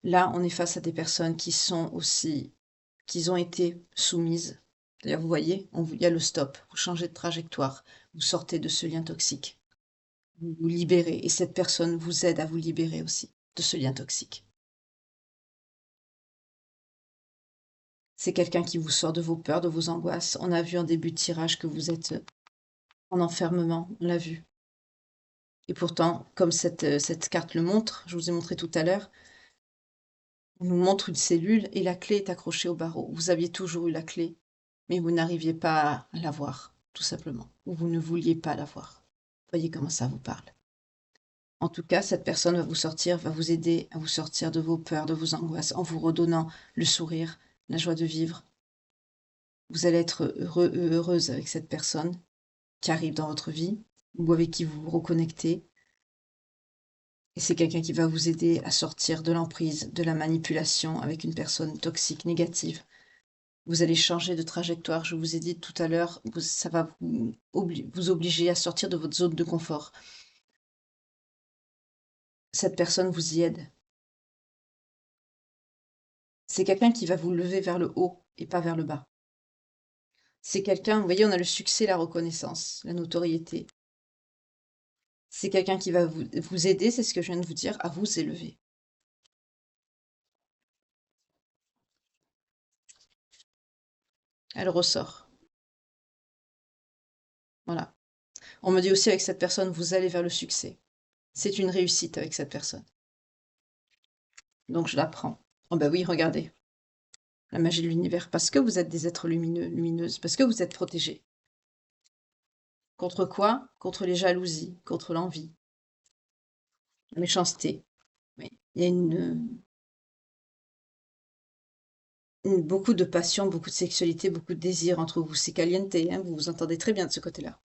[SPEAKER 1] Là, on est face à des personnes qui sont aussi, qui ont été soumises. D'ailleurs, vous voyez, il y a le stop. Vous changez de trajectoire. Vous sortez de ce lien toxique. Vous vous libérez. Et cette personne vous aide à vous libérer aussi de ce lien toxique. C'est quelqu'un qui vous sort de vos peurs, de vos angoisses. On a vu en début de tirage que vous êtes en enfermement. On l'a vu. Et pourtant, comme cette carte le montre, je vous ai montré tout à l'heure, on nous montre une cellule et la clé est accrochée au barreau. Vous aviez toujours eu la clé, mais vous n'arriviez pas à l'avoir, tout simplement. Ou vous ne vouliez pas l'avoir. Voyez comment ça vous parle. En tout cas, cette personne va vous sortir, va vous aider à vous sortir de vos peurs, de vos angoisses, en vous redonnant le sourire, la joie de vivre. Vous allez être heureux, heureuse avec cette personne qui arrive dans votre vie, ou avec qui vous vous reconnectez. Et c'est quelqu'un qui va vous aider à sortir de l'emprise, de la manipulation avec une personne toxique, négative. Vous allez changer de trajectoire, je vous ai dit tout à l'heure, ça va vous obliger à sortir de votre zone de confort. Cette personne vous y aide. C'est quelqu'un qui va vous lever vers le haut et pas vers le bas. C'est quelqu'un, vous voyez, on a le succès, la reconnaissance, la notoriété. C'est quelqu'un qui va vous aider, c'est ce que je viens de vous dire, à vous élever. Elle ressort. Voilà. On me dit aussi avec cette personne, vous allez vers le succès. C'est une réussite avec cette personne. Donc je la prends. Oh ben oui, regardez. La magie de l'univers. Parce que vous êtes des êtres lumineux, lumineuses. Parce que vous êtes protégés. Contre quoi? Contre les jalousies, contre l'envie, la méchanceté. Oui. Il y a beaucoup de passion, beaucoup de sexualité, beaucoup de désir entre vous. C'est caliente, hein, vous vous entendez très bien de ce côté-là.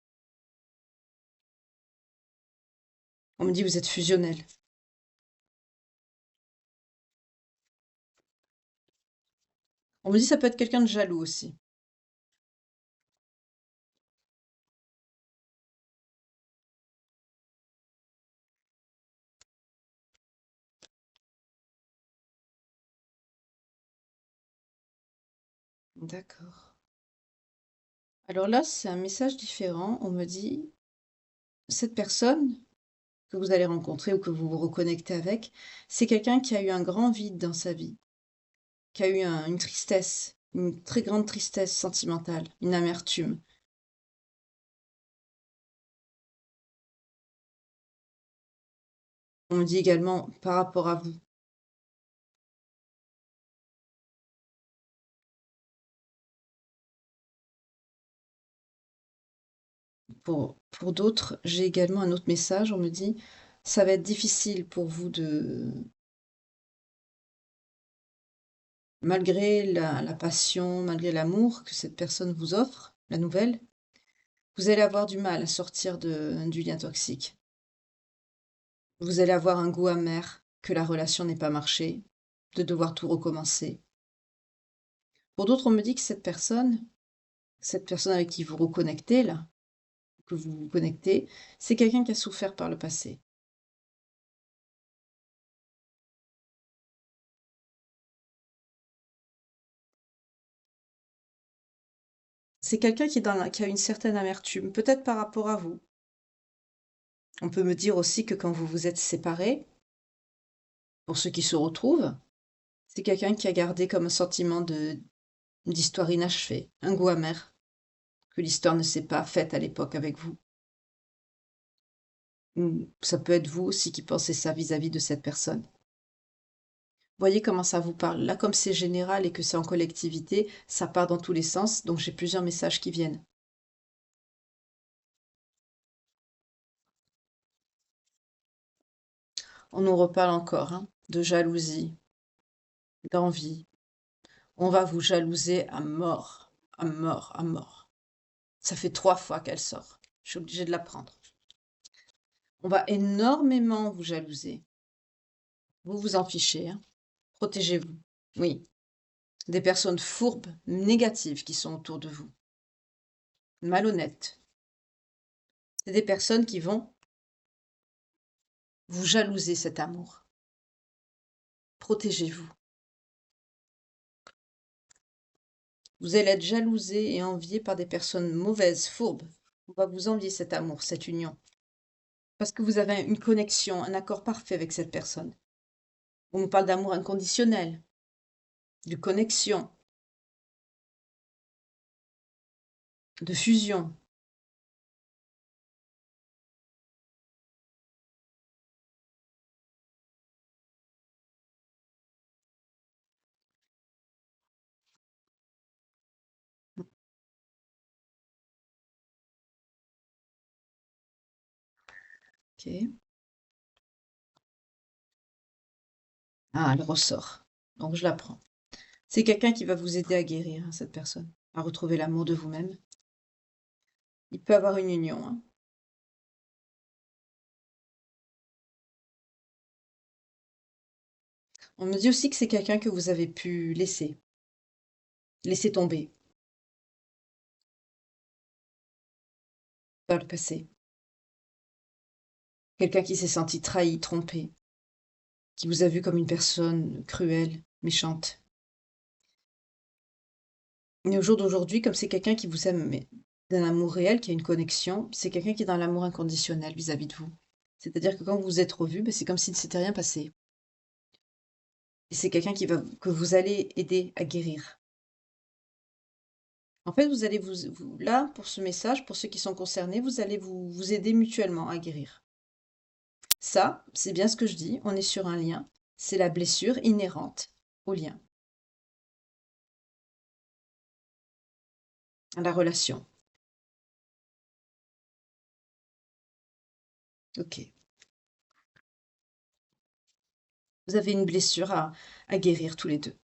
[SPEAKER 1] On me dit vous êtes fusionnel. On me dit ça peut être quelqu'un de jaloux aussi. D'accord. Alors là, c'est un message différent. On me dit, cette personne que vous allez rencontrer ou que vous vous reconnectez avec, c'est quelqu'un qui a eu un grand vide dans sa vie, qui a eu une tristesse, une très grande tristesse sentimentale, une amertume. On me dit également par rapport à vous. Pour d'autres, j'ai également un autre message. On me dit, ça va être difficile pour vous malgré la passion, malgré l'amour que cette personne vous offre, la nouvelle, vous allez avoir du mal à sortir du lien toxique. Vous allez avoir un goût amer que la relation n'ait pas marché, de devoir tout recommencer. Pour d'autres, on me dit que cette personne avec qui vous reconnectez là, que vous vous connectez, c'est quelqu'un qui a souffert par le passé. C'est quelqu'un qui a une certaine amertume, peut-être par rapport à vous. On peut me dire aussi que quand vous vous êtes séparés, pour ceux qui se retrouvent, c'est quelqu'un qui a gardé comme un sentiment d'histoire inachevée, un goût amer, que l'histoire ne s'est pas faite à l'époque avec vous. Ou ça peut être vous aussi qui pensez ça vis-à-vis de cette personne. Voyez comment ça vous parle. Là, comme c'est général et que c'est en collectivité, ça part dans tous les sens, donc j'ai plusieurs messages qui viennent. On nous reparle encore, hein, de jalousie, d'envie. On va vous jalouser à mort, à mort, à mort. Ça fait 3 fois qu'elle sort. Je suis obligée de la prendre. On va énormément vous jalouser. Vous vous en fichez, hein. Protégez-vous. Oui. Des personnes fourbes, négatives qui sont autour de vous. Malhonnêtes. C'est des personnes qui vont vous jalouser cet amour. Protégez-vous. Vous allez être jalousé et envié par des personnes mauvaises, fourbes. On va vous envier cet amour, cette union. Parce que vous avez une connexion, un accord parfait avec cette personne. On nous parle d'amour inconditionnel, de connexion, de fusion. Ok. Ah, elle ressort. Donc je la prends. C'est quelqu'un qui va vous aider à guérir, hein, cette personne, à retrouver l'amour de vous-même. Il peut avoir une union, hein. On me dit aussi que c'est quelqu'un que vous avez pu laisser tomber par le passé. Quelqu'un qui s'est senti trahi, trompé, qui vous a vu comme une personne cruelle, méchante. Mais au jour d'aujourd'hui, comme c'est quelqu'un qui vous aime, mais d'un amour réel, qui a une connexion, c'est quelqu'un qui est dans l'amour inconditionnel vis-à-vis de vous. C'est-à-dire que quand vous vous êtes revus, ben, c'est comme s'il ne s'était rien passé. Et c'est quelqu'un que vous allez aider à guérir. En fait, vous allez là, pour ce message, pour ceux qui sont concernés, vous allez vous aider mutuellement à guérir. Ça, c'est bien ce que je dis, on est sur un lien, c'est la blessure inhérente au lien, à la relation. Ok. Vous avez une blessure à guérir tous les deux.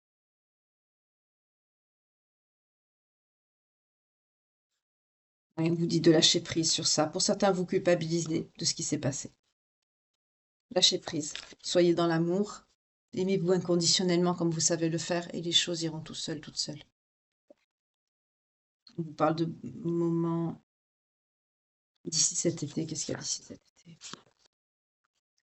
[SPEAKER 1] Et on vous dit de lâcher prise sur ça. Pour certains, vous culpabilisez de ce qui s'est passé. Lâchez prise. Soyez dans l'amour. Aimez-vous inconditionnellement comme vous savez le faire et les choses iront tout seules, toutes seules. On vous parle de moments d'ici cet été. Qu'est-ce qu'il y a d'ici cet été?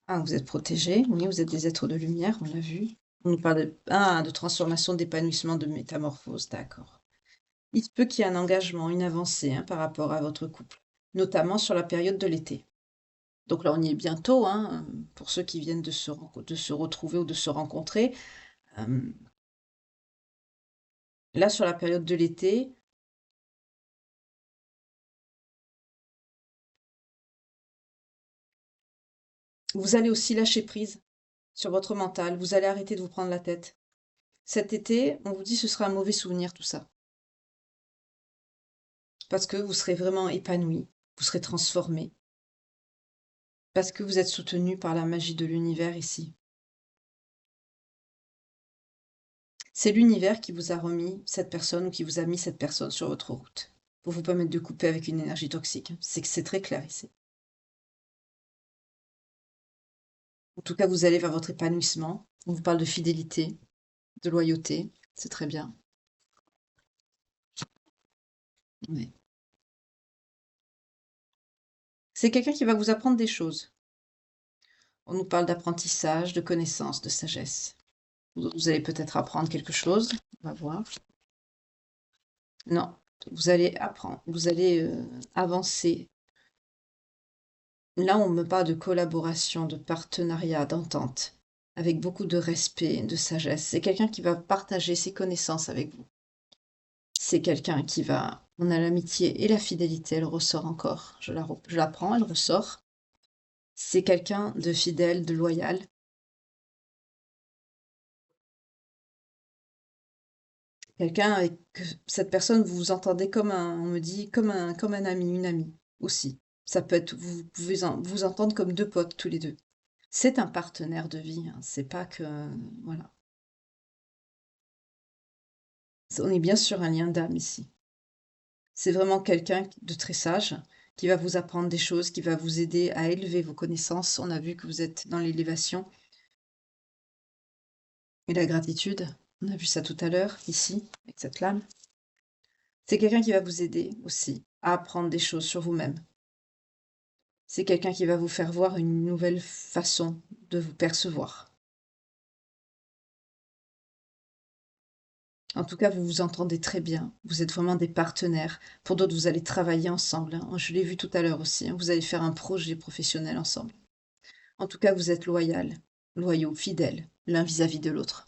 [SPEAKER 1] Ah, vous êtes protégés. Oui, vous êtes des êtres de lumière, on l'a vu. On nous parle de transformation, d'épanouissement, de métamorphose. D'accord. Il se peut qu'il y ait un engagement, une avancée, hein, par rapport à votre couple, notamment sur la période de l'été. Donc là, on y est bientôt, hein, pour ceux qui viennent de se retrouver ou de se rencontrer. Là, sur la période de l'été, vous allez aussi lâcher prise sur votre mental. Vous allez arrêter de vous prendre la tête. Cet été, on vous dit ce sera un mauvais souvenir tout ça. Parce que vous serez vraiment épanoui, vous serez transformé. Parce que vous êtes soutenu par la magie de l'univers ici. C'est l'univers qui vous a remis cette personne ou qui vous a mis cette personne sur votre route pour vous permettre de couper avec une énergie toxique. C'est que c'est très clair ici. En tout cas, vous allez vers votre épanouissement. On vous parle de fidélité, de loyauté. C'est très bien. Oui. C'est quelqu'un qui va vous apprendre des choses. On nous parle d'apprentissage, de connaissance, de sagesse. Vous allez peut-être apprendre quelque chose. On va voir. Non, Vous allez apprendre, vous allez avancer. Là, on me parle de collaboration, de partenariat, d'entente, avec beaucoup de respect, de sagesse. C'est quelqu'un qui va partager ses connaissances avec vous. C'est quelqu'un qui va... On a l'amitié et la fidélité, elle ressort encore. Je la prends, elle ressort. C'est quelqu'un de fidèle, de loyal. Quelqu'un avec cette personne, vous vous entendez comme un, on me dit, comme un ami, une amie aussi. Ça peut être, vous pouvez vous entendre comme deux potes tous les deux. C'est un partenaire de vie, hein, c'est pas que, voilà. On est bien sur un lien d'âme ici. C'est vraiment quelqu'un de très sage qui va vous apprendre des choses, qui va vous aider à élever vos connaissances. On a vu que vous êtes dans l'élévation et la gratitude. On a vu ça tout à l'heure, ici, avec cette lame. C'est quelqu'un qui va vous aider aussi à apprendre des choses sur vous-même. C'est quelqu'un qui va vous faire voir une nouvelle façon de vous percevoir. En tout cas, vous vous entendez très bien. Vous êtes vraiment des partenaires. Pour d'autres, vous allez travailler ensemble, hein. Je l'ai vu tout à l'heure aussi, hein. Vous allez faire un projet professionnel ensemble. En tout cas, vous êtes loyaux, fidèles, l'un vis-à-vis de l'autre.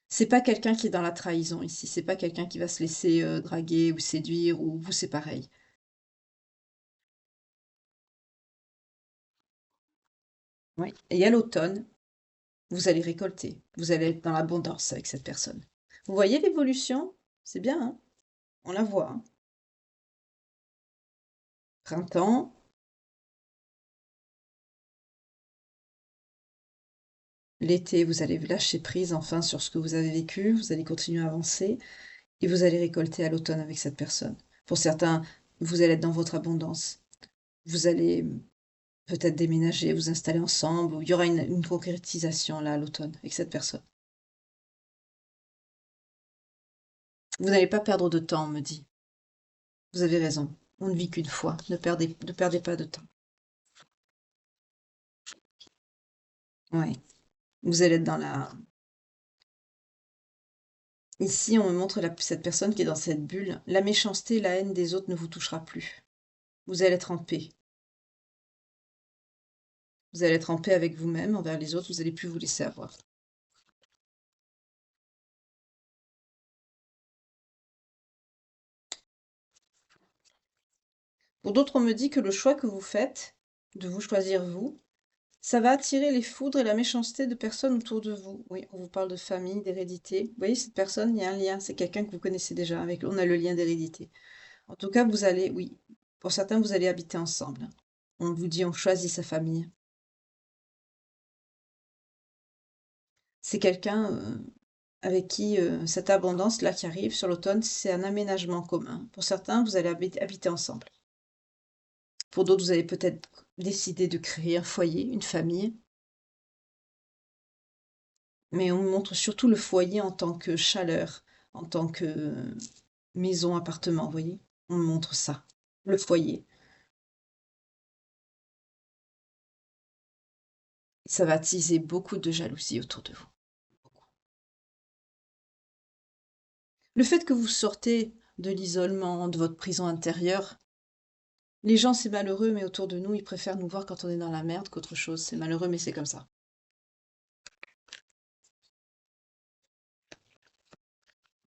[SPEAKER 1] C'est pas quelqu'un qui est dans la trahison ici. C'est pas quelqu'un qui va se laisser draguer ou séduire ou vous, c'est pareil. Oui. Et à l'automne, vous allez récolter. Vous allez être dans l'abondance avec cette personne. Vous voyez l'évolution? C'est bien, hein? On la voit, hein. Printemps, l'été, vous allez lâcher prise enfin sur ce que vous avez vécu, vous allez continuer à avancer et vous allez récolter à l'automne avec cette personne. Pour certains, vous allez être dans votre abondance. Vous allez peut-être déménager, vous installer ensemble, ou il y aura une concrétisation là à l'automne avec cette personne. Vous n'allez pas perdre de temps, on me dit. Vous avez raison. On ne vit qu'une fois. Ne perdez pas de temps. Ouais. Vous allez être dans la... Ici, on me montre cette personne qui est dans cette bulle. La méchanceté, la haine des autres ne vous touchera plus. Vous allez être en paix. Vous allez être en paix avec vous-même, envers les autres, vous n'allez plus vous laisser avoir. Pour d'autres, on me dit que le choix que vous faites, de vous choisir vous, ça va attirer les foudres et la méchanceté de personnes autour de vous. Oui, on vous parle de famille, d'hérédité. Vous voyez, cette personne, il y a un lien, c'est quelqu'un que vous connaissez déjà, avec, on a le lien d'hérédité. En tout cas, vous allez, oui, pour certains, vous allez habiter ensemble. On vous dit, on choisit sa famille. C'est quelqu'un avec qui cette abondance-là qui arrive sur l'automne, c'est un aménagement commun. Pour certains, vous allez habiter ensemble. Pour d'autres, vous allez peut-être décider de créer un foyer, une famille. Mais on montre surtout le foyer en tant que chaleur, en tant que maison, appartement, vous voyez? On montre ça, le foyer. Ça va attiser beaucoup de jalousie autour de vous. Le fait que vous sortez de l'isolement, de votre prison intérieure, les gens, c'est malheureux, mais autour de nous, ils préfèrent nous voir quand on est dans la merde qu'autre chose. C'est malheureux, mais c'est comme ça.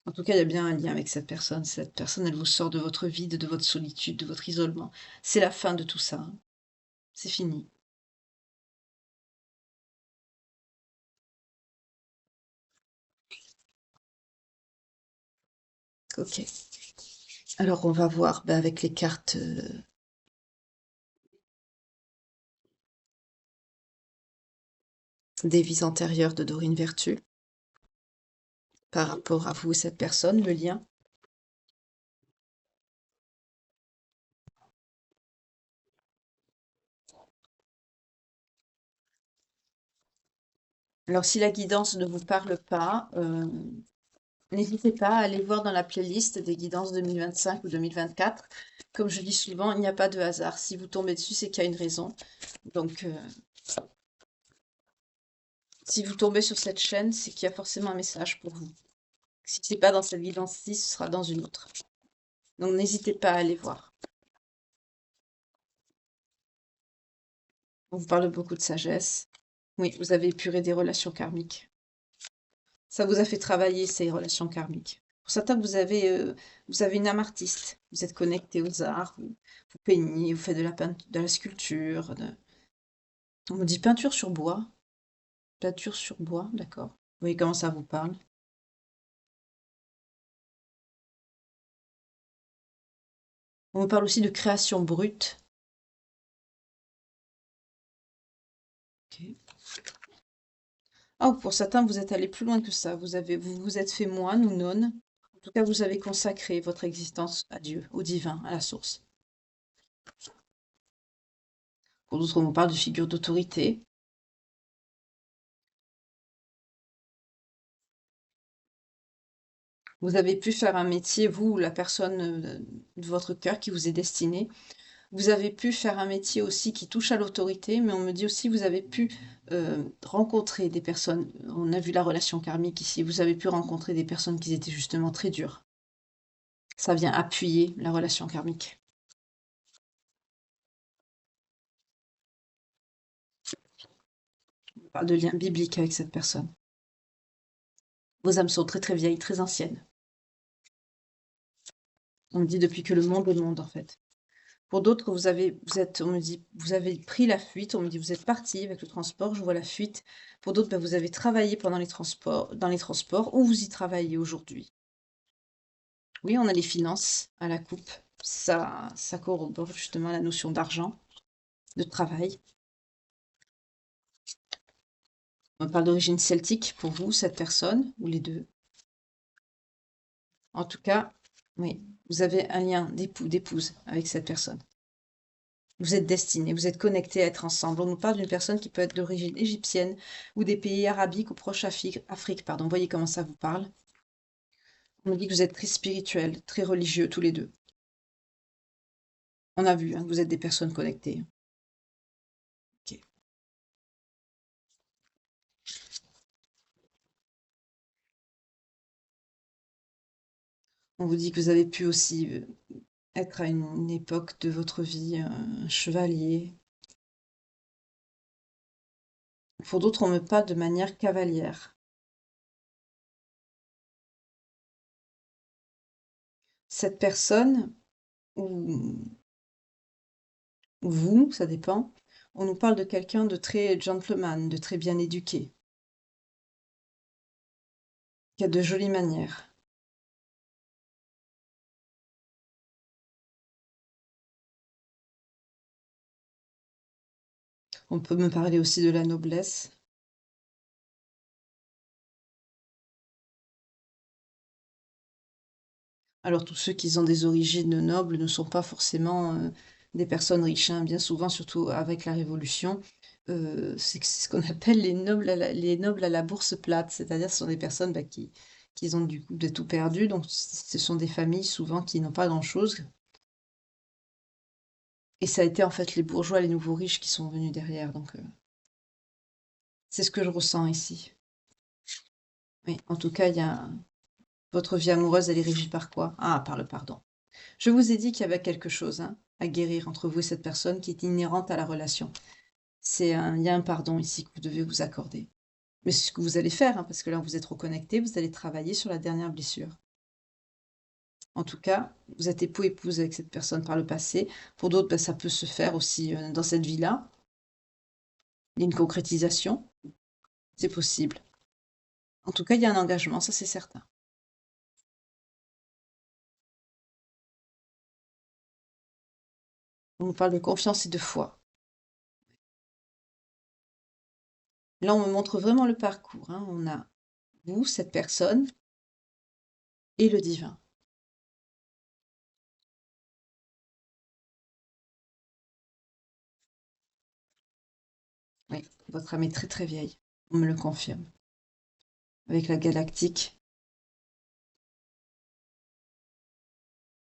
[SPEAKER 1] En tout cas, il y a bien un lien avec cette personne. Cette personne, elle vous sort de votre vide, de votre solitude, de votre isolement. C'est la fin de tout ça, hein. C'est fini. Ok. Alors, on va voir avec les cartes des vies antérieures de Dorine Vertu par rapport à vous et cette personne, le lien. Alors, si la guidance ne vous parle pas, n'hésitez pas à aller voir dans la playlist des guidances 2025 ou 2024. Comme je dis souvent, il n'y a pas de hasard. Si vous tombez dessus, c'est qu'il y a une raison. Donc, si vous tombez sur cette chaîne, c'est qu'il y a forcément un message pour vous. Si c'est pas dans cette guidance-ci, ce sera dans une autre. Donc n'hésitez pas à aller voir. On vous parle beaucoup de sagesse. Oui, vous avez épuré des relations karmiques. Ça vous a fait travailler ces relations karmiques. Pour certains, vous avez une âme artiste. Vous êtes connecté aux arts, vous peignez, vous faites de la peinture, de la sculpture. On me dit peinture sur bois. Peinture sur bois, d'accord. Vous voyez comment ça vous parle? On me parle aussi de création brute. Ok. Ah, pour certains, vous êtes allé plus loin que ça. Vous vous êtes fait moine ou nonne. En tout cas, vous avez consacré votre existence à Dieu, au divin, à la source. Pour d'autres, on vous parle de figure d'autorité. Vous avez pu faire un métier, vous, la personne de votre cœur qui vous est destinée. Vous avez pu faire un métier aussi qui touche à l'autorité, mais on me dit aussi vous avez pu rencontrer des personnes. On a vu la relation karmique ici. Vous avez pu rencontrer des personnes qui étaient justement très dures. Ça vient appuyer la relation karmique. On parle de lien biblique avec cette personne. Vos âmes sont très très vieilles, très anciennes. On me dit depuis que le monde est monde en fait. Pour d'autres, on me dit, vous avez pris la fuite, on me dit, vous êtes parti avec le transport, je vois la fuite. Pour d'autres, vous avez travaillé pendant dans les transports, ou vous y travaillez aujourd'hui. Oui, on a les finances à la coupe. Ça corrobore justement la notion d'argent, de travail. On parle d'origine celtique pour vous, cette personne, ou les deux. En tout cas, oui, vous avez un lien d'époux, d'épouse avec cette personne. Vous êtes destinés, vous êtes connectés à être ensemble. On nous parle d'une personne qui peut être d'origine égyptienne ou des pays arabiques ou proche Afrique, pardon. Vous voyez comment ça vous parle? On nous dit que vous êtes très spirituels, très religieux tous les deux. On a vu, hein, que vous êtes des personnes connectées. Ok. On vous dit que vous avez pu aussi être à une époque de votre vie un chevalier. Pour d'autres, on me parle de manière cavalière. Cette personne, ou vous, ça dépend, on nous parle de quelqu'un de très gentleman, de très bien éduqué, qui a de jolies manières. On peut me parler aussi de la noblesse. Alors tous ceux qui ont des origines nobles ne sont pas forcément des personnes riches, hein. Bien souvent, surtout avec la Révolution, c'est ce qu'on appelle les nobles à la bourse plate, c'est-à-dire ce sont des personnes qui ont du coup de tout perdu, donc ce sont des familles souvent qui n'ont pas grand-chose. Et ça a été en fait les bourgeois, les nouveaux riches qui sont venus derrière, donc c'est ce que je ressens ici. Oui, en tout cas, votre vie amoureuse, elle est régie par quoi? Ah, par le pardon. Je vous ai dit qu'il y avait quelque chose, hein, à guérir entre vous et cette personne qui est inhérente à la relation. Il y a un pardon ici que vous devez vous accorder. Mais c'est ce que vous allez faire, hein, parce que là, vous êtes reconnecté, vous allez travailler sur la dernière blessure. En tout cas, vous êtes époux-épouse avec cette personne par le passé. Pour d'autres, ça peut se faire aussi dans cette vie-là. Il y a une concrétisation, c'est possible. En tout cas, il y a un engagement, ça c'est certain. On nous parle de confiance et de foi. Là, on me montre vraiment le parcours, hein. On a vous, cette personne, et le divin. Oui, votre âme est très très vieille, on me le confirme. Avec la galactique,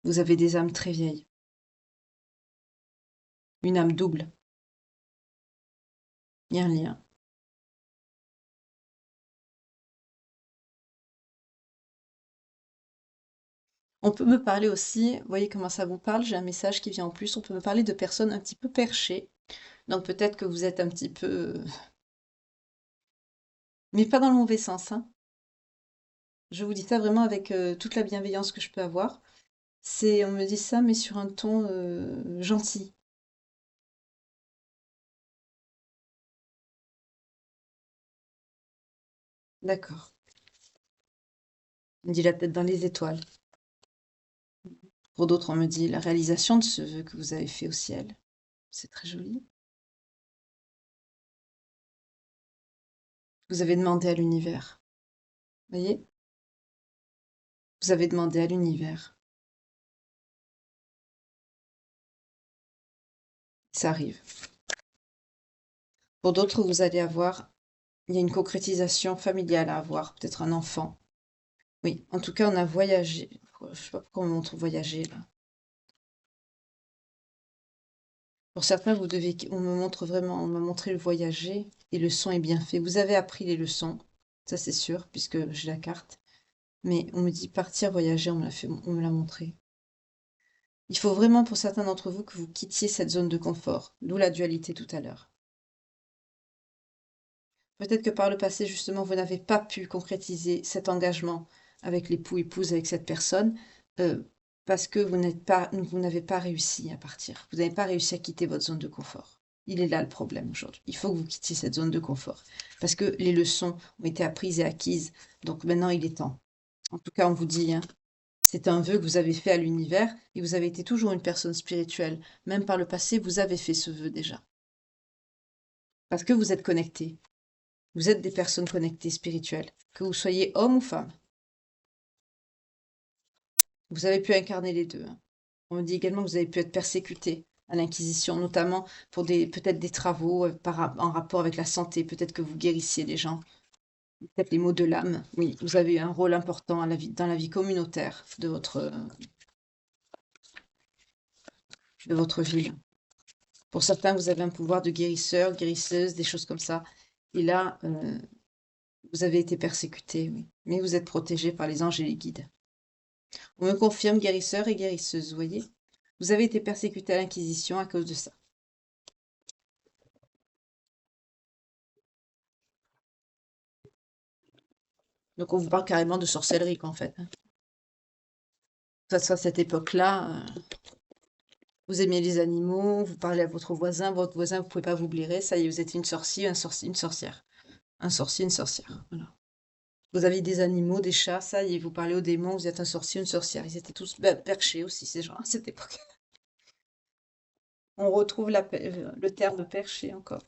[SPEAKER 1] vous avez des âmes très vieilles. Une âme double. Il y a un lien. On peut me parler aussi, vous voyez comment ça vous parle, j'ai un message qui vient en plus, on peut me parler de personnes un petit peu perchées. Donc peut-être que vous êtes un petit peu... Mais pas dans le mauvais sens, hein. Je vous dis ça vraiment avec toute la bienveillance que je peux avoir. On me dit ça, mais sur un ton gentil. D'accord. On me dit la tête dans les étoiles. Pour d'autres, on me dit la réalisation de ce vœu que vous avez fait au ciel. C'est très joli. Vous avez demandé à l'univers. Voyez? Vous avez demandé à l'univers. Ça arrive. Pour d'autres, vous allez avoir, il y a une concrétisation familiale à avoir, peut-être un enfant. Oui, en tout cas, on a voyagé. Je sais pas pourquoi on me montre voyager là. Pour certains, on me montre vraiment, on m'a montré le voyager et le son est bien fait. Vous avez appris les leçons, ça c'est sûr, puisque j'ai la carte. Mais on me dit partir voyager, on me l'a montré. Il faut vraiment pour certains d'entre vous que vous quittiez cette zone de confort, d'où la dualité tout à l'heure. Peut-être que par le passé, justement, vous n'avez pas pu concrétiser cet engagement avec l'époux-épouse, avec cette personne, euh, parce que vous n'avez pas réussi à partir. Vous n'avez pas réussi à quitter votre zone de confort. Il est là le problème aujourd'hui. Il faut que vous quittiez cette zone de confort. Parce que les leçons ont été apprises et acquises. Donc maintenant, il est temps. En tout cas, on vous dit, hein, c'est un vœu que vous avez fait à l'univers et vous avez été toujours une personne spirituelle. Même par le passé, vous avez fait ce vœu déjà. Parce que vous êtes connecté. Vous êtes des personnes connectées spirituelles, que vous soyez homme ou femme. Vous avez pu incarner les deux, hein. On me dit également que vous avez pu être persécuté à l'Inquisition, notamment pour peut-être des travaux en rapport avec la santé. Peut-être que vous guérissiez les gens. Peut-être les maux de l'âme. Oui, vous avez eu un rôle important dans la vie communautaire de votre ville. Pour certains, vous avez un pouvoir de guérisseur, guérisseuse, des choses comme ça. Et là, vous avez été persécuté, oui. Mais vous êtes protégé par les anges et les guides. On me confirme guérisseur et guérisseuse, vous voyez? Vous avez été persécuté à l'Inquisition à cause de ça. Donc on vous parle carrément de sorcellerie, quoi, en fait, hein. De toute façon, à cette époque-là, vous aimiez les animaux, vous parlez à votre voisin, vous ne pouvez pas vous blairer, ça y est, vous êtes une sorcière, une sorcière. Un sorcier, une sorcière, voilà. Vous aviez des animaux, des chats, ça y est, vous parlez aux démons, vous êtes un sorcier, une sorcière. Ils étaient tous perchés aussi, ces gens, à cette époque. On retrouve le terme perché encore.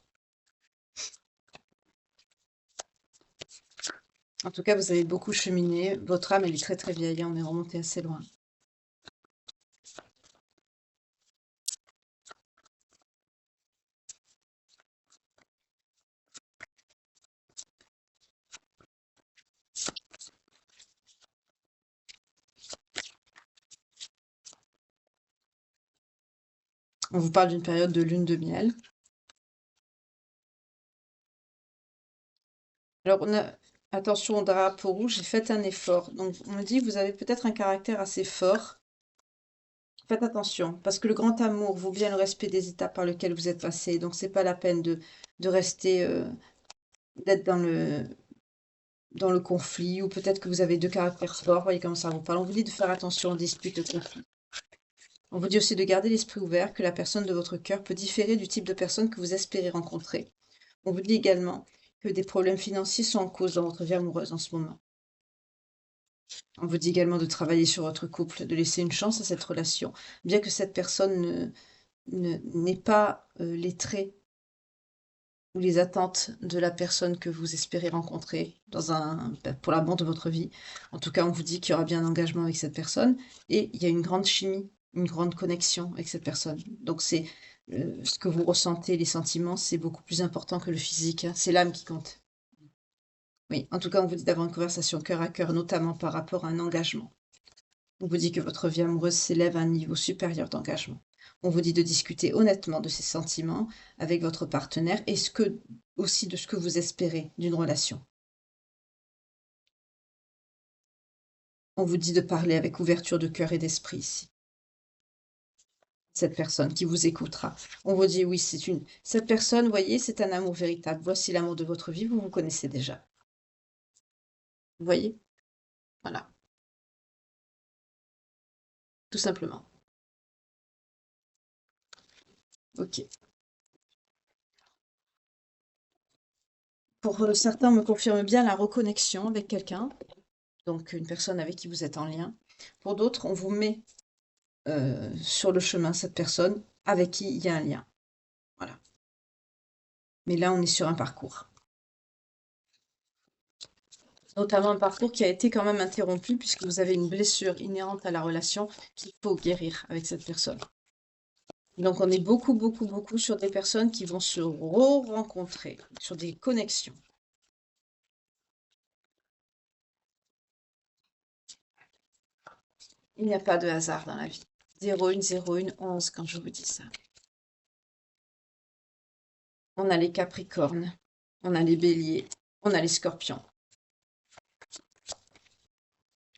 [SPEAKER 1] En tout cas, vous avez beaucoup cheminé. Votre âme, elle est très très vieille, hein. On est remonté assez loin. On vous parle d'une période de lune de miel. Alors, attention au drapeau rouge, j'ai fait un effort. Donc, on me dit, vous avez peut-être un caractère assez fort. Faites attention, parce que le grand amour vaut bien le respect des étapes par lesquelles vous êtes passé. Donc, c'est pas la peine de rester, d'être dans le conflit, ou peut-être que vous avez deux caractères forts. Voyez comment ça vous parle. On vous dit de faire attention aux disputes, aux conflits. On vous dit aussi de garder l'esprit ouvert, que la personne de votre cœur peut différer du type de personne que vous espérez rencontrer. On vous dit également que des problèmes financiers sont en cause dans votre vie amoureuse en ce moment. On vous dit également de travailler sur votre couple, de laisser une chance à cette relation, bien que cette personne n'ait pas les traits ou les attentes de la personne que vous espérez rencontrer pour l'amour de votre vie. En tout cas, on vous dit qu'il y aura bien un engagement avec cette personne et il y a une grande chimie, une grande connexion avec cette personne. Donc c'est ce que vous ressentez, les sentiments, c'est beaucoup plus important que le physique, hein. C'est l'âme qui compte. Oui, en tout cas, on vous dit d'avoir une conversation cœur à cœur, notamment par rapport à un engagement. On vous dit que votre vie amoureuse s'élève à un niveau supérieur d'engagement. On vous dit de discuter honnêtement de ces sentiments avec votre partenaire et aussi de ce que vous espérez d'une relation. On vous dit de parler avec ouverture de cœur et d'esprit ici. Cette personne qui vous écoutera. On vous dit: «Oui, cette personne, voyez, c'est un amour véritable. Voici l'amour de votre vie, vous vous connaissez déjà». Vous voyez? Voilà, tout simplement. OK. Pour, certains, on me confirme bien la reconnexion avec quelqu'un, donc une personne avec qui vous êtes en lien. Pour d'autres, on vous met, sur le chemin cette personne avec qui il y a un lien. Voilà. Mais là, on est sur un parcours. Notamment un parcours qui a été quand même interrompu puisque vous avez une blessure inhérente à la relation qu'il faut guérir avec cette personne. Donc on est beaucoup, beaucoup, beaucoup sur des personnes qui vont se re-rencontrer, sur des connexions. Il n'y a pas de hasard dans la vie. 01, 01, 11 quand je vous dis ça. On a les Capricornes, on a les Béliers, on a les Scorpions,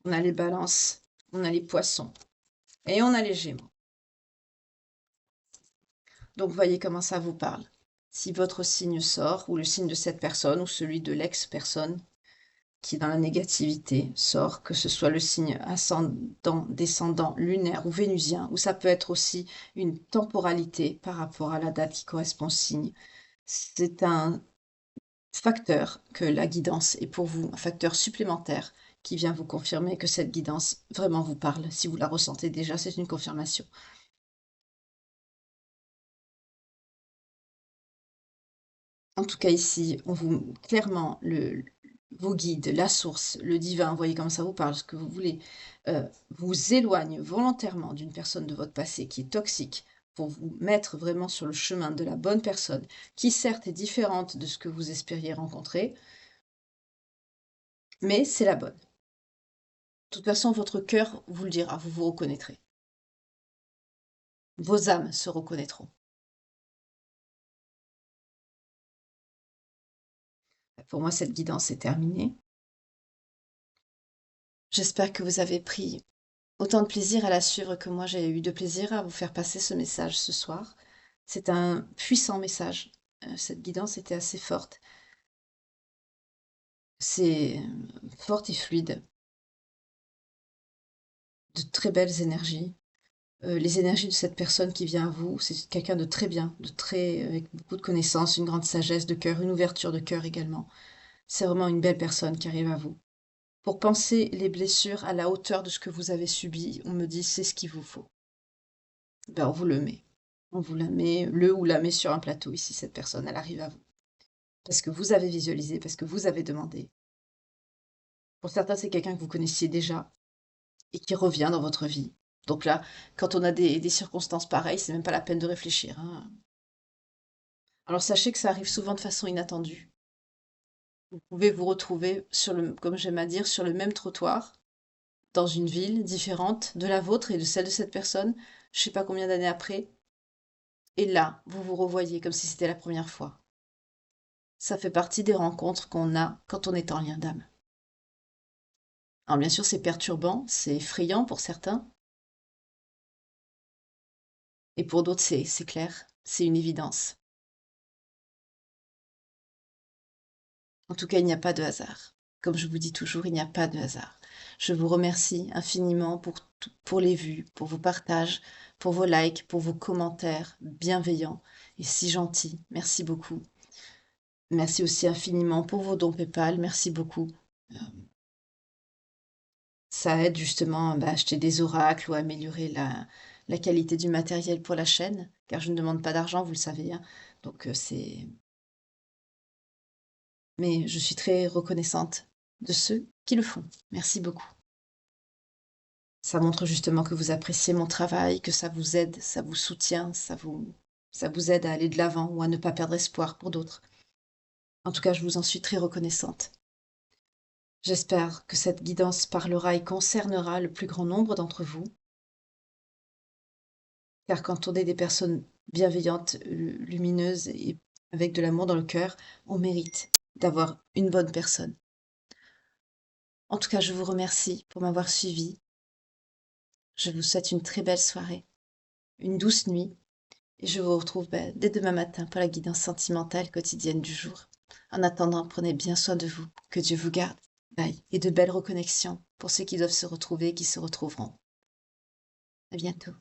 [SPEAKER 1] on a les Balances, on a les Poissons et on a les Gémeaux. Donc voyez comment ça vous parle. Si votre signe sort, ou le signe de cette personne, ou celui de l'ex-personne qui est dans la négativité sort, que ce soit le signe ascendant, descendant, lunaire ou vénusien, ou ça peut être aussi une temporalité par rapport à la date qui correspond au signe. C'est un facteur que la guidance est pour vous, un facteur supplémentaire qui vient vous confirmer que cette guidance vraiment vous parle. Si vous la ressentez déjà, c'est une confirmation. En tout cas ici, on vous clairement vos guides, la source, le divin, vous voyez comme ça vous parle, ce que vous voulez, vous éloigne volontairement d'une personne de votre passé qui est toxique pour vous mettre vraiment sur le chemin de la bonne personne, qui certes est différente de ce que vous espériez rencontrer, mais c'est la bonne. De toute façon, votre cœur vous le dira, vous vous reconnaîtrez. Vos âmes se reconnaîtront. Pour moi, cette guidance est terminée. J'espère que vous avez pris autant de plaisir à la suivre que moi j'ai eu de plaisir à vous faire passer ce message ce soir. C'est un puissant message. Cette guidance était assez forte. C'est forte et fluide, de très belles énergies. Les énergies de cette personne qui vient à vous, c'est quelqu'un de très bien, de très avec beaucoup de connaissances, une grande sagesse de cœur, une ouverture de cœur également. C'est vraiment une belle personne qui arrive à vous. Pour penser les blessures à la hauteur de ce que vous avez subi, on me dit: «C'est ce qu'il vous faut». Ben, on vous le met. On vous la met, le ou la met sur un plateau ici, cette personne, elle arrive à vous. Parce que vous avez visualisé, parce que vous avez demandé. Pour certains, c'est quelqu'un que vous connaissiez déjà et qui revient dans votre vie. Donc là, quand on a des circonstances pareilles, c'est même pas la peine de réfléchir, hein. Alors sachez que ça arrive souvent de façon inattendue. Vous pouvez vous retrouver comme j'aime à dire, sur le même trottoir, dans une ville différente de la vôtre et de celle de cette personne, je sais pas combien d'années après, et là, vous vous revoyez comme si c'était la première fois. Ça fait partie des rencontres qu'on a quand on est en lien d'âme. Alors bien sûr, c'est perturbant, c'est effrayant pour certains, et pour d'autres, c'est clair, c'est une évidence. En tout cas, il n'y a pas de hasard. Comme je vous dis toujours, il n'y a pas de hasard. Je vous remercie infiniment pour les vues, pour vos partages, pour vos likes, pour vos commentaires bienveillants et si gentils. Merci beaucoup. Merci aussi infiniment pour vos dons PayPal. Merci beaucoup. Euh, Ça aide justement à acheter des oracles ou à améliorer la qualité du matériel pour la chaîne, car je ne demande pas d'argent, vous le savez, hein. Donc c'est... Mais je suis très reconnaissante de ceux qui le font. Merci beaucoup. Ça montre justement que vous appréciez mon travail, que ça vous aide, ça vous soutient, ça vous aide à aller de l'avant ou à ne pas perdre espoir pour d'autres. En tout cas, je vous en suis très reconnaissante. J'espère que cette guidance parlera et concernera le plus grand nombre d'entre vous, car quand on est des personnes bienveillantes, lumineuses et avec de l'amour dans le cœur, on mérite d'avoir une bonne personne. En tout cas, je vous remercie pour m'avoir suivi. Je vous souhaite une très belle soirée, une douce nuit, et je vous retrouve dès demain matin pour la guidance sentimentale quotidienne du jour. En attendant, prenez bien soin de vous. Que Dieu vous garde. Bye. Et de belles reconnexions pour ceux qui doivent se retrouver et qui se retrouveront. À bientôt.